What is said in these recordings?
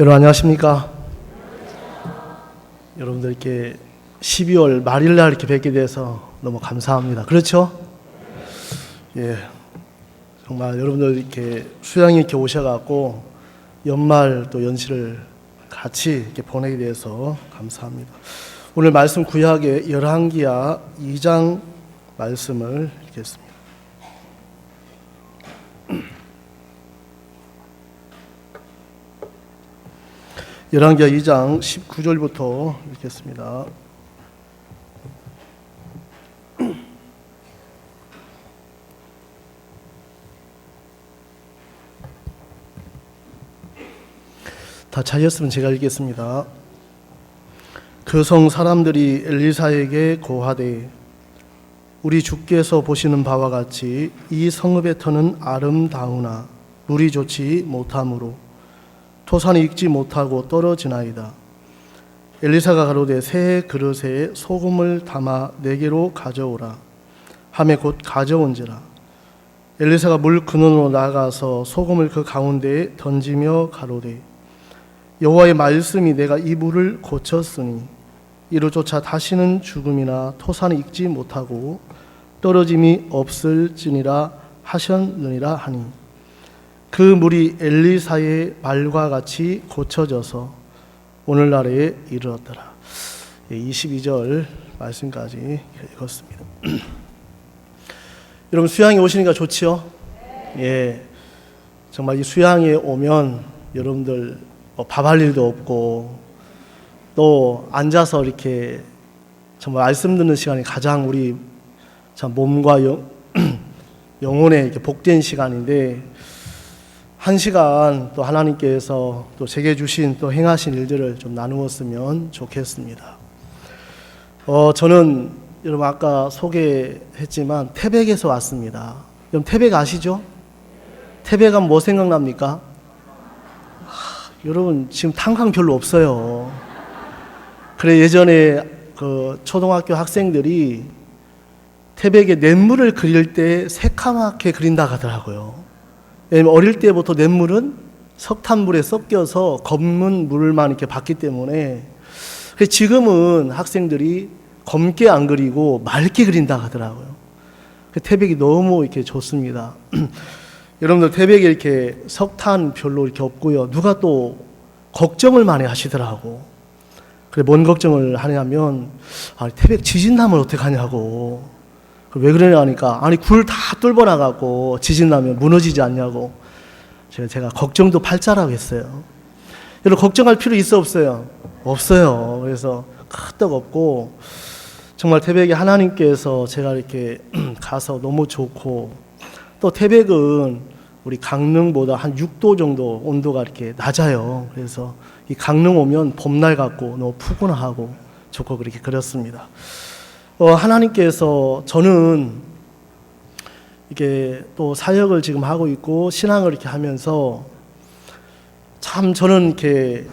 여러분 안녕하십니까? 여러분들 이렇게 12월 말일날 이렇게 뵙게 돼서 너무 감사합니다. 그렇죠? 예, 정말 여러분들 이렇게 수양이 이렇게 오셔갖고 연말 또 연시를 같이 이렇게 보내게 돼서 감사합니다. 오늘 말씀 구약의 열왕기하 2장 말씀을 읽겠습니다. 열왕기하 2장 19절부터 읽겠습니다. 다 찾았으면 제가 읽겠습니다. 그 성 사람들이 엘리사에게 고하되 우리 주께서 보시는 바와 같이 이 성읍의 터는 아름다우나 물이 좋지 못하므로 토산이 익지 못하고 떨어지나이다. 엘리사가 가로되 새 그릇에 소금을 담아 내게로 가져오라 하매 곧 가져온지라. 엘리사가 물 근원으로 나가서 소금을 그 가운데에 던지며 가로되 여호와의 말씀이 내가 이 물을 고쳤으니 이로조차 다시는 죽음이나 토산이 익지 못하고 떨어짐이 없을지니라 하셨느니라 하니 그 물이 엘리사의 말과 같이 고쳐져서 오늘날에 이르렀더라. 22절 말씀까지 읽었습니다. 여러분 수양에 오시니까 좋지요? 예, 정말 이 수양에 오면 여러분들 밥할 일도 없고 또 앉아서 이렇게 정말 말씀 듣는 시간이 가장 우리 참 몸과 영혼에 이렇게 복된 시간인데 한 시간 또 하나님께서 또 제게 주신 또 행하신 일들을 좀 나누었으면 좋겠습니다. 저는 여러분 아까 소개했지만 태백에서 왔습니다. 여러분 태백 아시죠? 태백 하면 뭐 생각납니까? 여러분 지금 탄광 별로 없어요. 그래 예전에 그 초등학교 학생들이 태백에 냇물을 그릴 때 새카맣게 그린다 하더라고요. 왜냐면 어릴 때부터 냇물은 석탄물에 섞여서 검은 물만 이렇게 봤기 때문에 지금은 학생들이 검게 안 그리고 맑게 그린다 하더라고요. 태백이 너무 이렇게 좋습니다. 여러분들 태백에 이렇게 석탄 별로 이렇게 없고요. 누가 또 걱정을 많이 하시더라고. 그래 뭔 걱정을 하냐면 태백 지진 나면 어떡하냐고. 왜 그러냐 하니까 아니 굴 다 뚫어 나가고 지진 나면 무너지지 않냐고. 제가 걱정도 팔자라고 했어요. 여러분 걱정할 필요 있어 없어요? 없어요. 그래서 끄떡 없고 정말 태백에 하나님께서 제가 이렇게 가서 너무 좋고 또 태백은 우리 강릉보다 한 6도 정도 온도가 이렇게 낮아요. 그래서 이 강릉 오면 봄날 같고 너무 푸근하고 좋고 그렇게 그렇습니다. 하나님께서 저는 이게 또 사역을 지금 하고 있고 신앙을 이렇게 하면서 참 저는 이렇게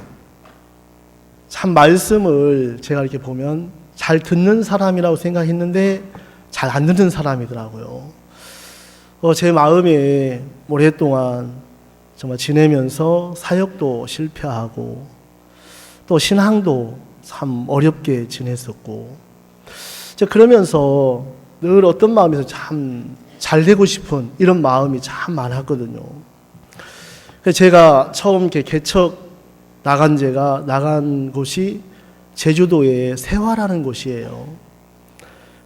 참 말씀을 제가 이렇게 보면 잘 듣는 사람이라고 생각했는데 잘 안 듣는 사람이더라고요. 제 마음에 오랫동안 정말 지내면서 사역도 실패하고 또 신앙도 참 어렵게 지냈었고 그러면서 늘 어떤 마음에서 참 잘 되고 싶은 이런 마음이 참 많았거든요. 제가 처음 이렇게 개척 나간 곳이 제주도의 세화라는 곳이에요.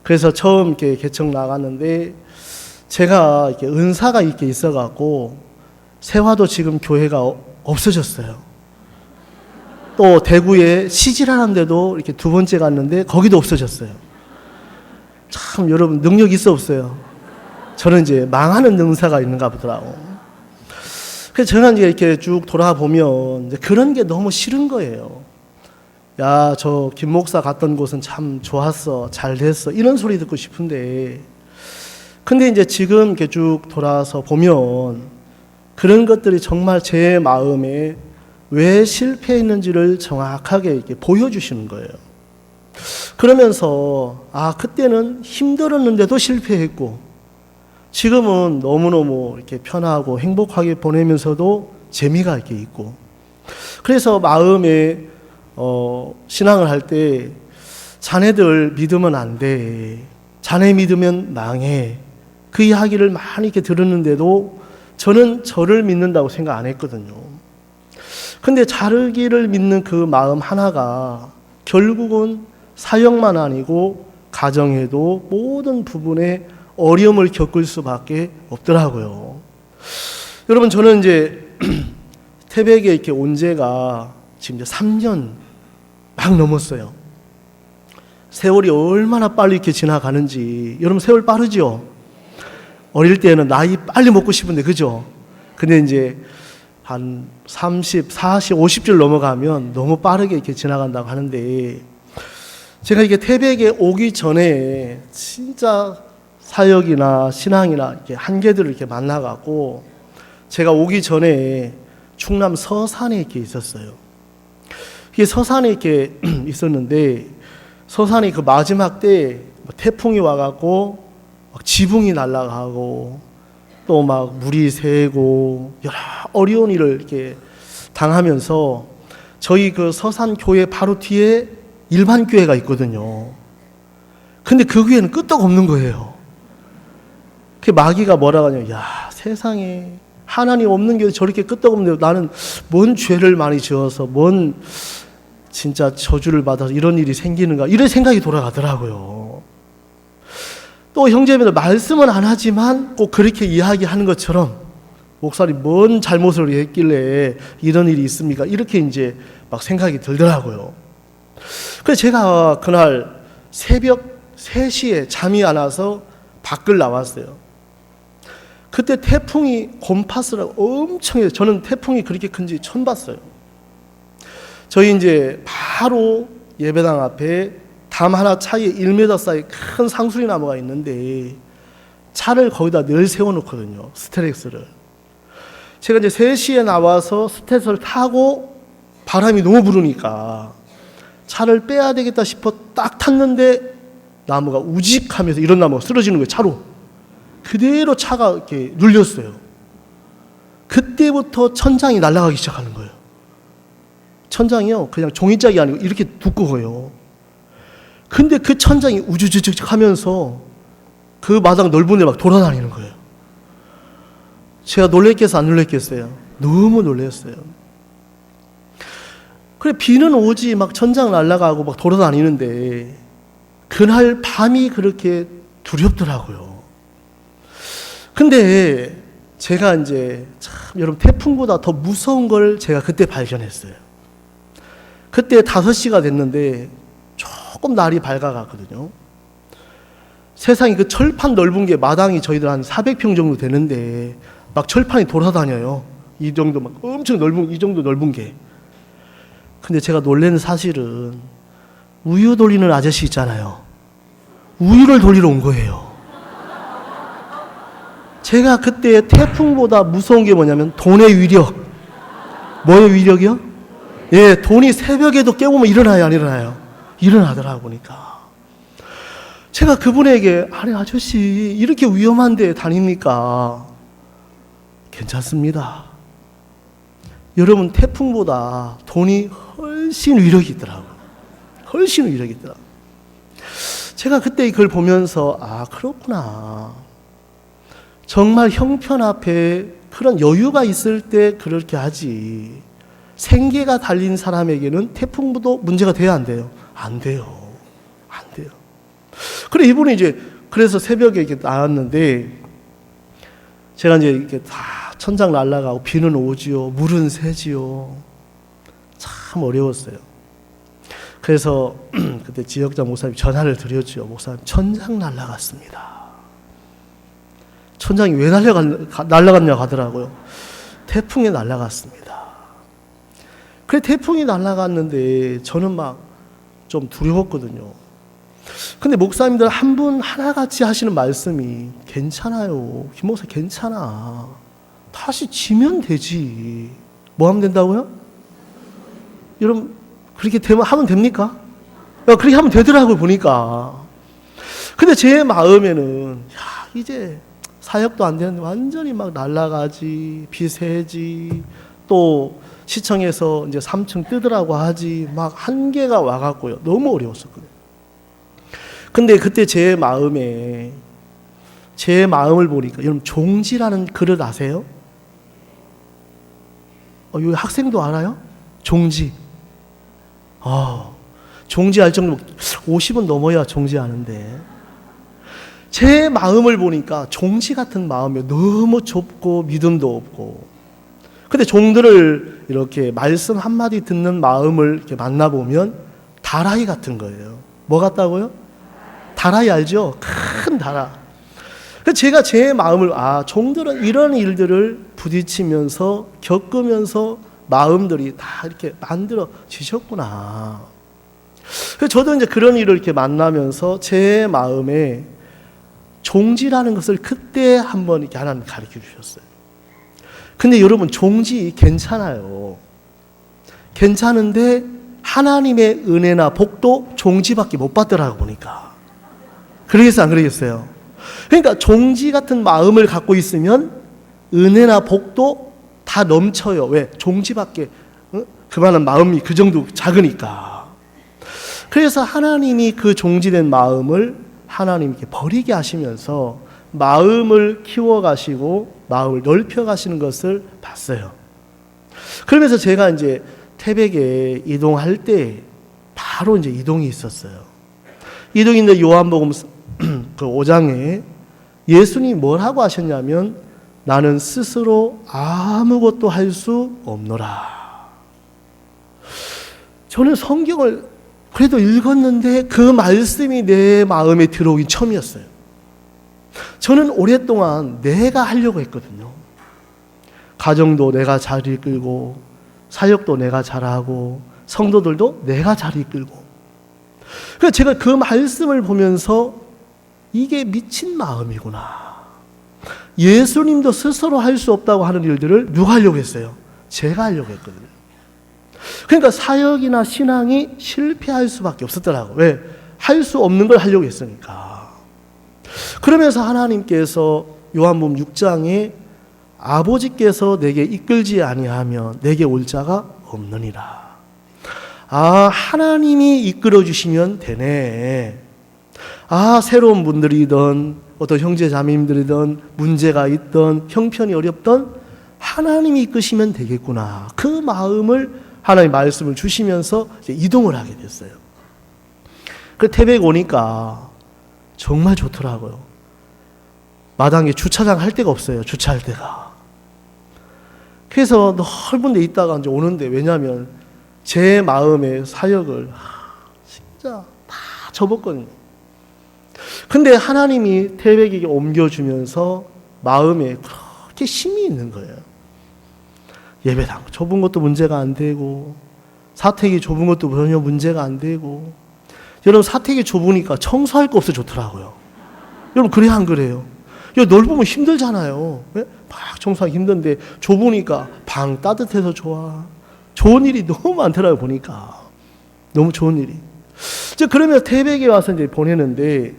그래서 처음 이렇게 개척 나갔는데 제가 이렇게 은사가 이렇게 있어갖고 세화도 지금 교회가 없어졌어요. 또 대구에 시지라는 데도 이렇게 두 번째 갔는데 거기도 없어졌어요. 참 여러분 능력 있어 없어요? 저는 이제 망하는 능사가 있는가 보더라고. 그래서 저는 이제 이렇게 쭉 돌아보면 이제 그런 게 너무 싫은 거예요. 야, 저 김 목사 갔던 곳은 참 좋았어, 잘 됐어 이런 소리 듣고 싶은데 근데 이제 지금 이렇게 쭉 돌아서 보면 그런 것들이 정말 제 마음에 왜 실패했는지를 정확하게 이렇게 보여주시는 거예요. 그러면서 그때는 힘들었는데도 실패했고 지금은 너무너무 이렇게 편하고 행복하게 보내면서도 재미가 이렇게 있고 그래서 마음에 신앙을 할 때 자네들 믿으면 안 돼. 자네 믿으면 망해. 그 이야기를 많이 이렇게 들었는데도 저는 저를 믿는다고 생각 안 했거든요. 근데 자르기를 믿는 그 마음 하나가 결국은 사역만 아니고 가정에도 모든 부분에 어려움을 겪을 수밖에 없더라고요. 여러분, 저는 이제 태백에 이렇게 온 지가 지금 이제 3년 막 넘었어요. 세월이 얼마나 빨리 이렇게 지나가는지. 여러분, 세월 빠르죠? 어릴 때는 나이 빨리 먹고 싶은데, 그죠? 근데 이제 한 30, 40, 50줄 넘어가면 너무 빠르게 이렇게 지나간다고 하는데, 제가 이게 태백에 오기 전에 진짜 사역이나 신앙이나 이렇게 한계들을 이렇게 만나가고, 제가 오기 전에 충남 서산에 이렇게 있었어요. 이게 서산에 이렇게 있었는데, 서산이 그 마지막 때 태풍이 와갖고 막 지붕이 날아가고 또 막 물이 새고 여러 어려운 일을 이렇게 당하면서 저희 그 서산 교회 바로 뒤에 일반 교회가 있거든요. 근데 그 교회는 끄떡없는 거예요. 그 마귀가 뭐라고 하냐면, 야, 세상에 하나님 없는 교회 저렇게 끄떡없는데 나는 뭔 죄를 많이 지어서 뭔 진짜 저주를 받아서 이런 일이 생기는가, 이런 생각이 돌아가더라고요. 또 형제님들 말씀은 안 하지만 꼭 그렇게 이야기하는 것처럼 목사님 뭔 잘못을 했길래 이런 일이 있습니까? 이렇게 이제 막 생각이 들더라고요. 그래서 제가 그날 새벽 3시에 잠이 안 와서 밖을 나왔어요. 그때 태풍이 곰파스라고 엄청 해요. 저는 태풍이 그렇게 큰지 처음 봤어요. 저희 이제 바로 예배당 앞에 담 하나 차이에 1m 사이 큰 상수리 나무가 있는데 차를 거기다 늘 세워놓거든요. 스텔렉스를. 제가 이제 3시에 나와서 스텔렉스를 타고 바람이 너무 부르니까 차를 빼야 되겠다 싶어 딱 탔는데 나무가 우직하면서 이런 나무가 쓰러지는 거예요. 차로. 그대로 차가 이렇게 눌렸어요. 그때부터 천장이 날아가기 시작하는 거예요. 천장이요, 그냥 종이짝이 아니고 이렇게 두꺼워요. 근데 그 천장이 우주주죽 하면서 그 마당 넓은 데 막 돌아다니는 거예요. 제가 놀랬겠어요, 안 놀랬겠어요? 너무 놀랐어요. 그래, 비는 오지 막 천장 날아가고 막 돌아다니는데 그날 밤이 그렇게 두렵더라고요. 근데 제가 이제 참 여러분, 태풍보다 더 무서운 걸 제가 그때 발견했어요. 그때 5시가 됐는데 조금 날이 밝아갔거든요. 세상에 그 철판 넓은 게 마당이 저희들 한 400평 정도 되는데 막 철판이 돌아다녀요. 이 정도 막 엄청 넓은, 이 정도 넓은 게. 근데 제가 놀라는 사실은 우유 돌리는 아저씨 있잖아요. 우유를 돌리러 온 거예요. 제가 그때 태풍보다 무서운 게 뭐냐면 돈의 위력. 뭐의 위력이요? 예, 돈이 새벽에도 깨우면 일어나요, 안 일어나요? 일어나더라고 보니까. 제가 그분에게, 아니 아저씨 이렇게 위험한 데 다닙니까? 괜찮습니다. 여러분, 태풍보다 돈이 훨씬 위력이 있더라고요. 훨씬 위력이 있더라고요. 제가 그때 이걸 보면서, 아, 그렇구나. 정말 형편 앞에 그런 여유가 있을 때 그렇게 하지. 생계가 달린 사람에게는 태풍도 문제가 돼야 안 돼요? 안 돼요. 안 돼요. 그래, 이분이 이제, 그래서 새벽에 이렇게 나왔는데, 제가 이제 이렇게 다 천장 날아가고 비는 오지요. 물은 새지요. 참 어려웠어요. 그래서 그때 지역장 목사님 전화를 드렸죠. 목사님, 천장 날아갔습니다. 천장이 왜 날아갔냐고 하더라고요. 태풍에 날아갔습니다. 그래, 태풍이 날아갔는데 저는 막 좀 두려웠거든요. 근데 목사님들 한 분 하나같이 하시는 말씀이, 괜찮아요. 김 목사 괜찮아. 다시 지면 되지. 뭐 하면 된다고요? 여러분, 그렇게 하면 됩니까? 그렇게 하면 되더라고요, 보니까. 근데 제 마음에는, 야, 이제 사역도 안 되는데 완전히 막 날아가지, 비 새지, 또 시청에서 이제 3층 뜨더라고 하지 막 한계가 와갖고요. 너무 어려웠었거든요. 근데 그때 제 마음을 보니까 여러분 종지라는 글을 아세요? 여기 학생도 알아요? 종지. 종지 알 정도 50은 넘어야 종지 아는데 제 마음을 보니까 종지 같은 마음이 너무 좁고 믿음도 없고 근데 종들을 이렇게 말씀 한마디 듣는 마음을 이렇게 만나보면 다라이 같은 거예요. 뭐 같다고요? 다라이 알죠? 큰 다라. 그래서 제가 제 마음을 종들은 이런 일들을 부딪히면서 겪으면서 마음들이 다 이렇게 만들어지셨구나. 그래서 저도 이제 그런 일을 이렇게 만나면서 제 마음에 종지라는 것을 그때 한번 이렇게 하나님 가르쳐 주셨어요. 근데 여러분 종지 괜찮아요. 괜찮은데 하나님의 은혜나 복도 종지밖에 못 받더라고 보니까. 그러겠어요, 안 그러겠어요? 그러니까 종지 같은 마음을 갖고 있으면 은혜나 복도 다 넘쳐요. 왜? 종지밖에 그만한 마음이 그 정도 작으니까. 그래서 하나님이 그 종지된 마음을 하나님께 버리게 하시면서 마음을 키워가시고 마음을 넓혀가시는 것을 봤어요. 그러면서 제가 이제 태백에 이동할 때 바로 이제 이동이 있었어요. 이동이 있는 요한복음 그 5장에 예수님이 뭐라고 하셨냐면 나는 스스로 아무것도 할 수 없노라. 저는 성경을 그래도 읽었는데 그 말씀이 내 마음에 들어오긴 처음이었어요. 저는 오랫동안 내가 하려고 했거든요. 가정도 내가 잘 이끌고 사역도 내가 잘하고 성도들도 내가 잘 이끌고 그래서 제가 그 말씀을 보면서 이게 미친 마음이구나. 예수님도 스스로 할 수 없다고 하는 일들을 누가 하려고 했어요? 제가 하려고 했거든요. 그러니까 사역이나 신앙이 실패할 수밖에 없었더라고요. 왜? 할 수 없는 걸 하려고 했으니까. 그러면서 하나님께서 요한복음 6장에 아버지께서 내게 이끌지 아니하면 내게 올 자가 없느니라. 하나님이 이끌어 주시면 되네. 새로운 분들이든 어떤 형제 자매님들이든 문제가 있든 형편이 어렵든 하나님이 이끄시면 되겠구나. 그 마음을 하나님 말씀을 주시면서 이제 이동을 하게 됐어요. 그 태백 오니까 정말 좋더라고요. 마당에 주차장 할 데가 없어요. 주차할 데가. 그래서 넓은 데 있다가 이제 오는데 왜냐하면 제 마음의 사역을 진짜 다 접었거든요. 근데 하나님이 태백에게 옮겨주면서 마음에 그렇게 힘이 있는 거예요. 예배당 좁은 것도 문제가 안 되고 사택이 좁은 것도 전혀 문제가 안 되고 여러분 사택이 좁으니까 청소할 거 없어 좋더라고요. 여러분 그래야 안 그래요? 넓으면 힘들잖아요. 막 청소하기 힘든데 좁으니까 방 따뜻해서 좋아. 좋은 일이 너무 많더라고요. 보니까 너무 좋은 일이. 그러면 태백에 와서 이제 보내는데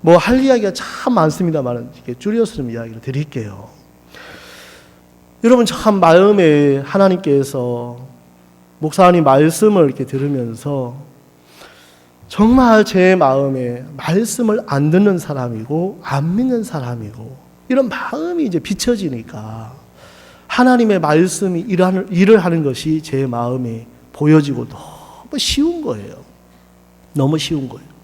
뭐 할 이야기가 참 많습니다만 줄여서 좀 이야기를 드릴게요. 여러분 참 마음에 하나님께서 목사님 말씀을 이렇게 들으면서 정말 제 마음에 말씀을 안 듣는 사람이고 안 믿는 사람이고 이런 마음이 이제 비춰지니까 하나님의 말씀이 일을 하는 것이 제 마음에 보여지고 너무 쉬운 거예요. 너무 쉬운 거예요.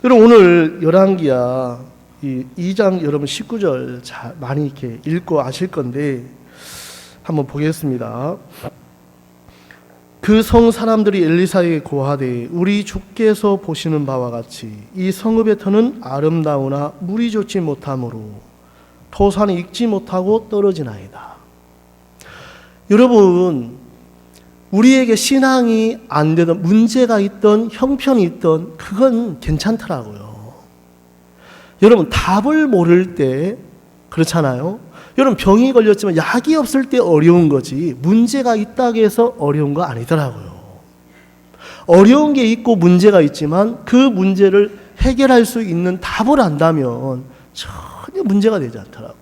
여러분 오늘 열왕기야 이 2장 여러분 19절 많이 이렇게 읽고 아실 건데 한번 보겠습니다. 그 성 사람들이 엘리사에게 고하되 우리 주께서 보시는 바와 같이 이 성읍의 터는 아름다우나 물이 좋지 못하므로 토산이 익지 못하고 떨어지나이다. 여러분 우리에게 신앙이 안 되던 문제가 있던 형편이 있던 그건 괜찮더라고요. 여러분 답을 모를 때 그렇잖아요. 여러분 병이 걸렸지만 약이 없을 때 어려운 거지 문제가 있다고 해서 어려운 거 아니더라고요. 어려운 게 있고 문제가 있지만 그 문제를 해결할 수 있는 답을 안다면 전혀 문제가 되지 않더라고요.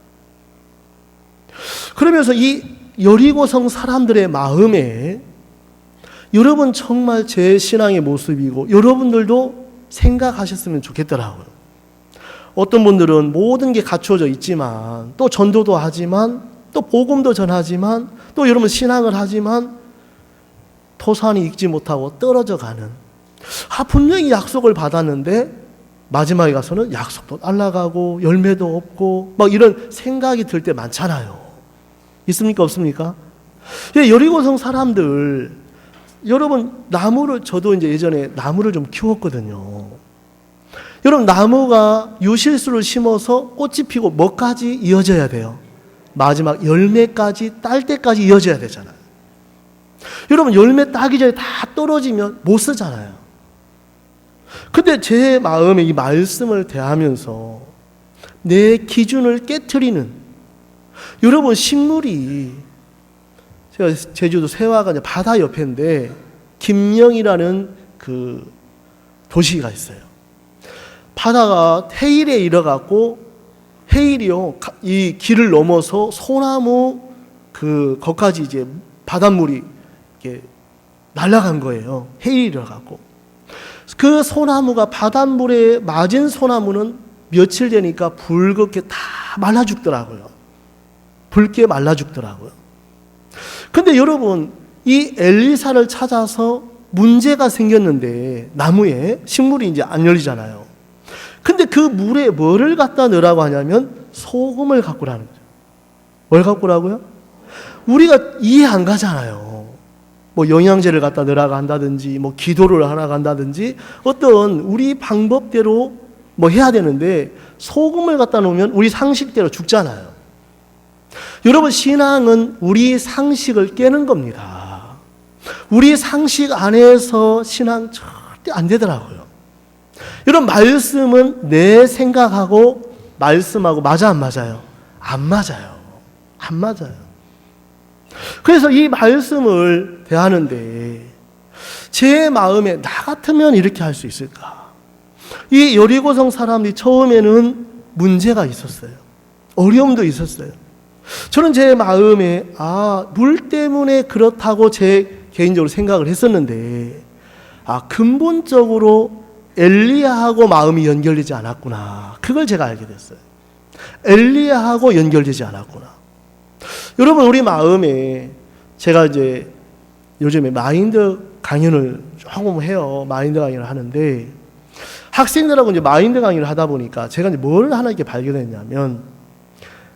그러면서 이 여리고성 사람들의 마음에 여러분 정말 제 신앙의 모습이고 여러분들도 생각하셨으면 좋겠더라고요. 어떤 분들은 모든 게 갖추어져 있지만 또 전도도 하지만 또 복음도 전하지만 또 여러분 신앙을 하지만 토산이 익지 못하고 떨어져 가는, 분명히 약속을 받았는데 마지막에 가서는 약속도 날아가고 열매도 없고 막 이런 생각이 들 때 많잖아요. 있습니까? 없습니까? 여리고성 사람들, 여러분 나무를, 저도 이제 예전에 나무를 좀 키웠거든요. 여러분 나무가 유실수를 심어서 꽃이 피고 뭐까지 이어져야 돼요? 마지막 열매까지 딸 때까지 이어져야 되잖아요. 여러분 열매 따기 전에 다 떨어지면 못 쓰잖아요. 근데 제 마음에 이 말씀을 대하면서 내 기준을 깨트리는, 여러분 식물이, 제가 제주도 세화가 이제 바다 옆인데 김영이라는 그 도시가 있어요. 바다가 해일에 이르갖고 해일이요, 이 길을 넘어서 소나무 거기까지 이제 바닷물이 이렇게 날아간 거예요. 해일이 이르갖고 그 소나무가, 바닷물에 맞은 소나무는 며칠 되니까 붉게 다 말라 죽더라고요. 붉게 말라 죽더라고요. 근데 여러분, 이 엘리사를 찾아서 문제가 생겼는데, 나무에 식물이 이제 안 열리잖아요. 근데 그 물에 뭐를 갖다 넣으라고 하냐면 소금을 갖고 라는 거죠. 뭘 갖고 라고요? 우리가 이해 안 가잖아요. 뭐 영양제를 갖다 넣으라고 한다든지 뭐 기도를 하라고 한다든지 어떤 우리 방법대로 뭐 해야 되는데 소금을 갖다 놓으면 우리 상식대로 죽잖아요. 여러분 신앙은 우리 상식을 깨는 겁니다. 우리 상식 안에서 신앙 절대 안 되더라고요. 여러분 말씀은 내 생각하고 말씀하고 맞아 안 맞아요? 안 맞아요. 안 맞아요. 그래서 이 말씀을 대하는데 제 마음에 나 같으면 이렇게 할 수 있을까? 이 여리고성 사람들이 처음에는 문제가 있었어요. 어려움도 있었어요. 저는 제 마음에 물 때문에 그렇다고 제 개인적으로 생각을 했었는데 근본적으로 엘리야하고 마음이 연결되지 않았구나. 그걸 제가 알게 됐어요. 엘리야하고 연결되지 않았구나. 여러분 우리 마음에, 제가 이제 요즘에 마인드 강연을 조금 해요. 마인드 강연을 하는데 학생들하고 이제 마인드 강연을 하다 보니까 제가 이제 뭘 하나 이렇게 발견했냐면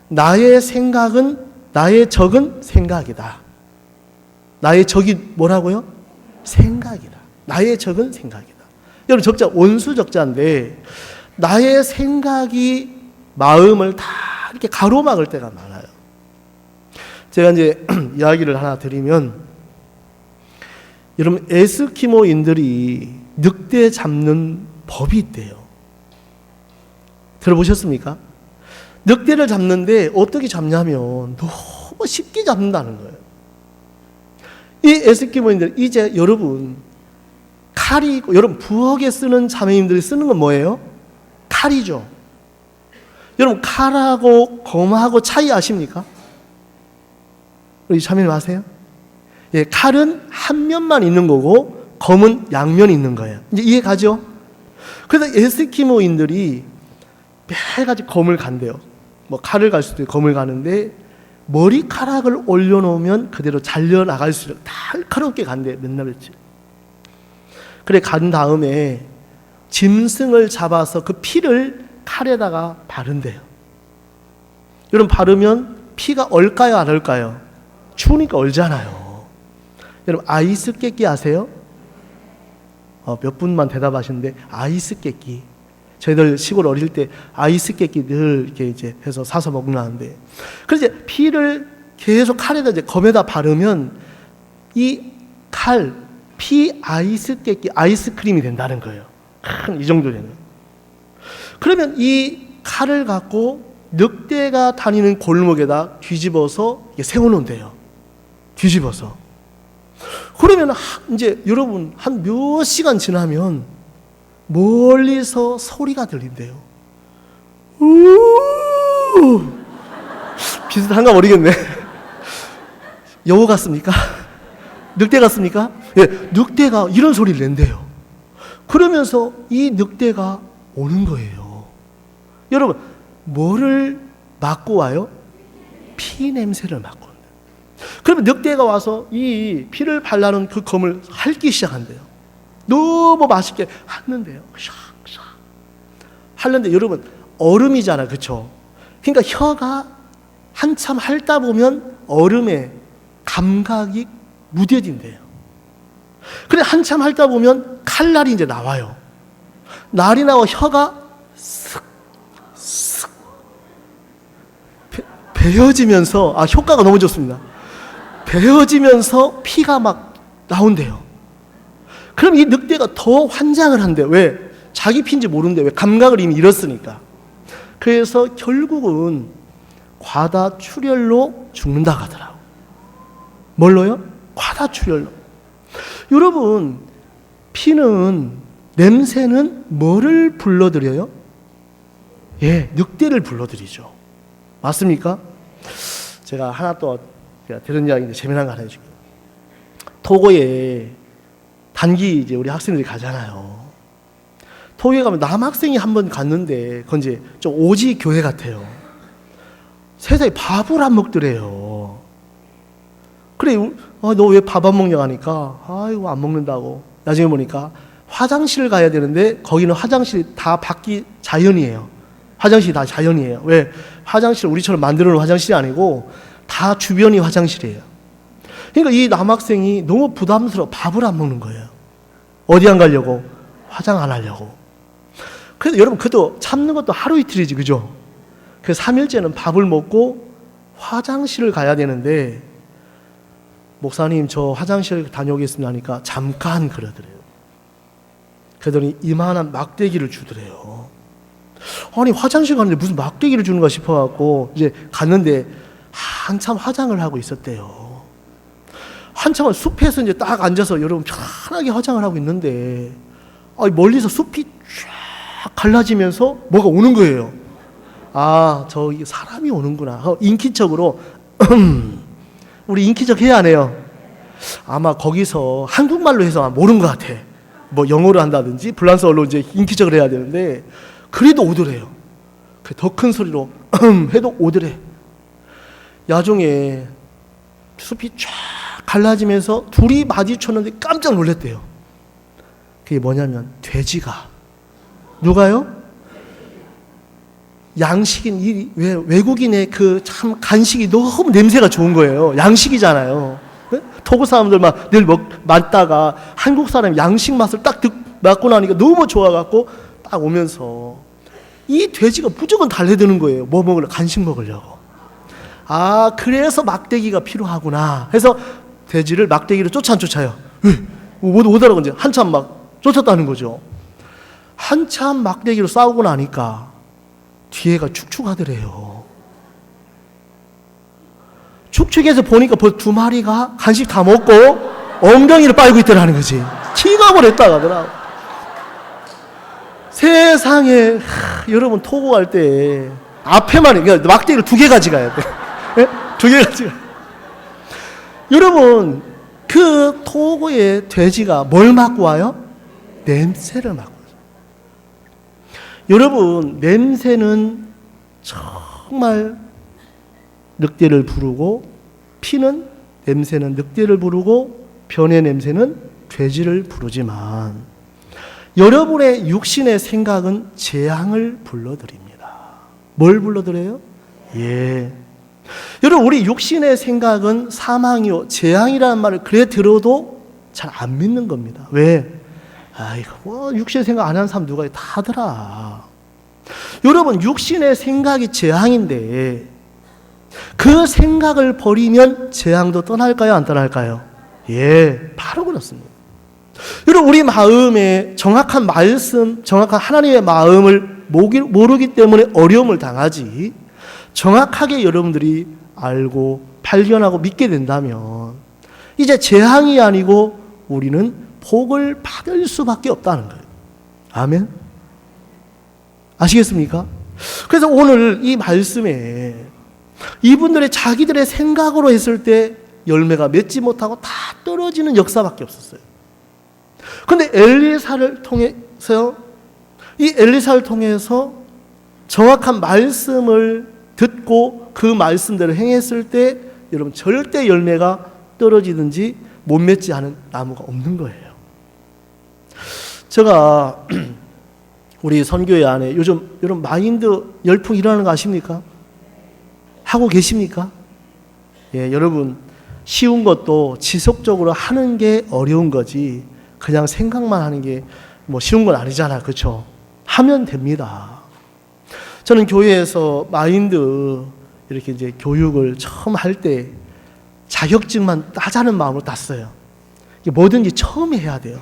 나의 생각은, 나의 적은 생각이다. 나의 적이 뭐라고요? 생각이다. 나의 적은 생각이다. 여러분 적자 원수 적자인데 나의 생각이 마음을 다 이렇게 가로막을 때가 많아요. 제가 이제 이야기를 하나 드리면, 여러분 에스키모인들이 늑대 잡는 법이 있대요. 들어보셨습니까? 늑대를 잡는데 어떻게 잡냐면 너무 쉽게 잡는다는 거예요. 이 에스키모인들, 이제 여러분 칼이 있고, 여러분 부엌에 쓰는 자매님들이 쓰는 건 뭐예요? 칼이죠. 여러분 칼하고 검하고 차이 아십니까? 우리 자매님 아세요? 예, 칼은 한 면만 있는 거고 검은 양면이 있는 거예요. 이제 이해 가죠? 그래서 에스키모인들이 매일같이 검을 간대요. 뭐 칼을 갈 수도 있고 검을 가는데 머리카락을 올려놓으면 그대로 잘려나갈 수 있도록 날카롭게 간대요. 맨날 며칠. 그래 간 다음에 짐승을 잡아서 그 피를 칼에다가 바른대요. 여러분 바르면 피가 얼까요 안 얼까요? 추우니까 얼잖아요. 여러분 아이스 깨끼 아세요? 몇 분만 대답하시는데 아이스 깨끼. 저희들 시골 어릴 때 아이스 깨끼 늘 이렇게 이제 해서 사서 먹는다는데, 그래서 이제 피를 계속 칼에다 이제 검에다 바르면 이 칼, 피 아이스 깨끼, 아이스크림이 된다는 거예요. 이 정도 되는. 그러면 이 칼을 갖고 늑대가 다니는 골목에다 뒤집어서 세워놓는데요. 뒤집어서. 그러면 이제 여러분 한 몇 시간 지나면 멀리서 소리가 들린대요. 비슷한가 모르겠네. 여우 같습니까? 늑대 같습니까? 예, 늑대가 이런 소리를 낸대요. 그러면서 이 늑대가 오는 거예요. 여러분, 뭐를 맡고 와요? 피 냄새를 맡고 온대요. 그러면 늑대가 와서 이 피를 발라놓은 그 검을 핥기 시작한대요. 너무 맛있게 핥는데요. 샥샥 핥는데 여러분, 얼음이잖아, 그렇죠? 그러니까 혀가 한참 핥다 보면 얼음에 감각이 무뎌진대요. 그래 한참 핥다 보면 칼날이 이제 나와요. 날이 나와 혀가 쓱쓱 베어지면서, 효과가 너무 좋습니다. 베어지면서 피가 막 나온대요. 그럼 이 늑대가 더 환장을 한대요. 왜? 자기 피인지 모르는데, 왜? 감각을 이미 잃었으니까. 그래서 결국은 과다출혈로 죽는다고 하더라고요. 뭘로요? 과다출혈로. 여러분, 피는, 냄새는 뭐를 불러들여요? 예, 늑대를 불러들이죠. 맞습니까? 제가 하나 또 들은 이야기인데 재미난 거 하나 해줄게요. 토고에 단기 이제 우리 학생들이 가잖아요. 토고에 가면 남학생이 한 번 갔는데, 그건 이제 좀 오지 교회 같아요. 세상에 밥을 안 먹더래요. 그래, 너 왜 밥 안 먹냐 하니까, 아이고, 안 먹는다고. 나중에 보니까 화장실 가야 되는데, 거기는 화장실이 다 밖이 자연이에요. 화장실이 다 자연이에요. 왜? 화장실, 우리처럼 만들어 놓은 화장실이 아니고, 다 주변이 화장실이에요. 그러니까 이 남학생이 너무 부담스러워 밥을 안 먹는 거예요. 어디 안 가려고? 화장 안 하려고. 그래서 여러분, 그래도 참는 것도 하루 이틀이지, 그죠? 그래서 3일째는 밥을 먹고 화장실을 가야 되는데, 목사님, 저 화장실 다녀오겠습니다 하니까 잠깐 그러더래요. 그러더니 이만한 막대기를 주더래요. 아니, 화장실 가는데 무슨 막대기를 주는가 싶어갖고 이제 갔는데 한참 화장을 하고 있었대요. 한참은 숲에서 이제 딱 앉아서 여러분 편하게 화장을 하고 있는데, 멀리서 숲이 쫙 갈라지면서 뭐가 오는 거예요. 저기 사람이 오는구나. 인기척으로 우리 인기척 해야 하네요. 아마 거기서 한국말로 해서 모르는 것 같아. 뭐 영어로 한다든지 불란서어로 이제 인기척을 해야 되는데, 그래도 오더래요. 더 큰 소리로 해도 오더래. 야종에 숲이 쫙 갈라지면서 둘이 마주쳤는데 깜짝 놀랐대요. 그게 뭐냐면 돼지가, 누가요? 양식인 외국인의 그 참 간식이 너무 냄새가 좋은 거예요. 양식이잖아요. 토고 사람들 막 늘 맞다가 한국 사람이 양식 맛을 딱 맡고 나니까 너무 좋아갖고 딱 오면서 이 돼지가 무조건 달래드는 거예요. 뭐 먹으려고? 간식 먹으려고. 그래서 막대기가 필요하구나 해서 돼지를 막대기로 쫓아 안 쫓아요? 못 오더라고. 이제 한참 막 쫓았다는 거죠. 한참 막대기로 싸우고 나니까 뒤에가 축축하더래요. 축축해서 보니까 벌써 2마리가 간식 다 먹고 엉덩이를 빨고 있더라는 거지. 기가 버렸다 하더라. 세상에, 여러분, 토고 갈 때 앞에만, 그러니까 막대기를 2개 가져가야 돼. 2개 가져가. 여러분, 그 토고의 돼지가 뭘 맡고 와요? 냄새를 맡고 와요. 여러분, 냄새는 정말 늑대를 부르고, 피는, 냄새는 늑대를 부르고, 변의 냄새는 돼지를 부르지만, 여러분의 육신의 생각은 재앙을 불러들입니다. 뭘 불러들여요? 예. 여러분, 우리 육신의 생각은 사망이요, 재앙이라는 말을 그래 들어도 잘 안 믿는 겁니다. 왜? 육신의 생각 안 하는 사람 누가 다 하더라. 여러분, 육신의 생각이 재앙인데 그 생각을 버리면 재앙도 떠날까요? 안 떠날까요? 예, 바로 그렇습니다. 여러분, 우리 마음에 정확한 말씀, 정확한 하나님의 마음을 모르기 때문에 어려움을 당하지, 정확하게 여러분들이 알고 발견하고 믿게 된다면 이제 재앙이 아니고 우리는 복을 받을 수밖에 없다는 거예요. 아멘? 아시겠습니까? 그래서 오늘 이 말씀에 이분들의 자기들의 생각으로 했을 때 열매가 맺지 못하고 다 떨어지는 역사밖에 없었어요. 그런데 엘리사를 통해서 이 엘리사를 통해서 정확한 말씀을 듣고 그 말씀대로 행했을 때 여러분 절대 열매가 떨어지든지 못 맺지 않은 나무가 없는 거예요. 제가 우리 선교회 안에 요즘 이런 마인드 열풍 일어나는 거 아십니까? 하고 계십니까? 예, 여러분 쉬운 것도 지속적으로 하는 게 어려운 거지 그냥 생각만 하는 게 뭐 쉬운 건 아니잖아, 그렇죠? 하면 됩니다. 저는 교회에서 마인드 이렇게 이제 교육을 처음 할 때 자격증만 따자는 마음으로 땄어요. 뭐든지 처음 해야 돼요.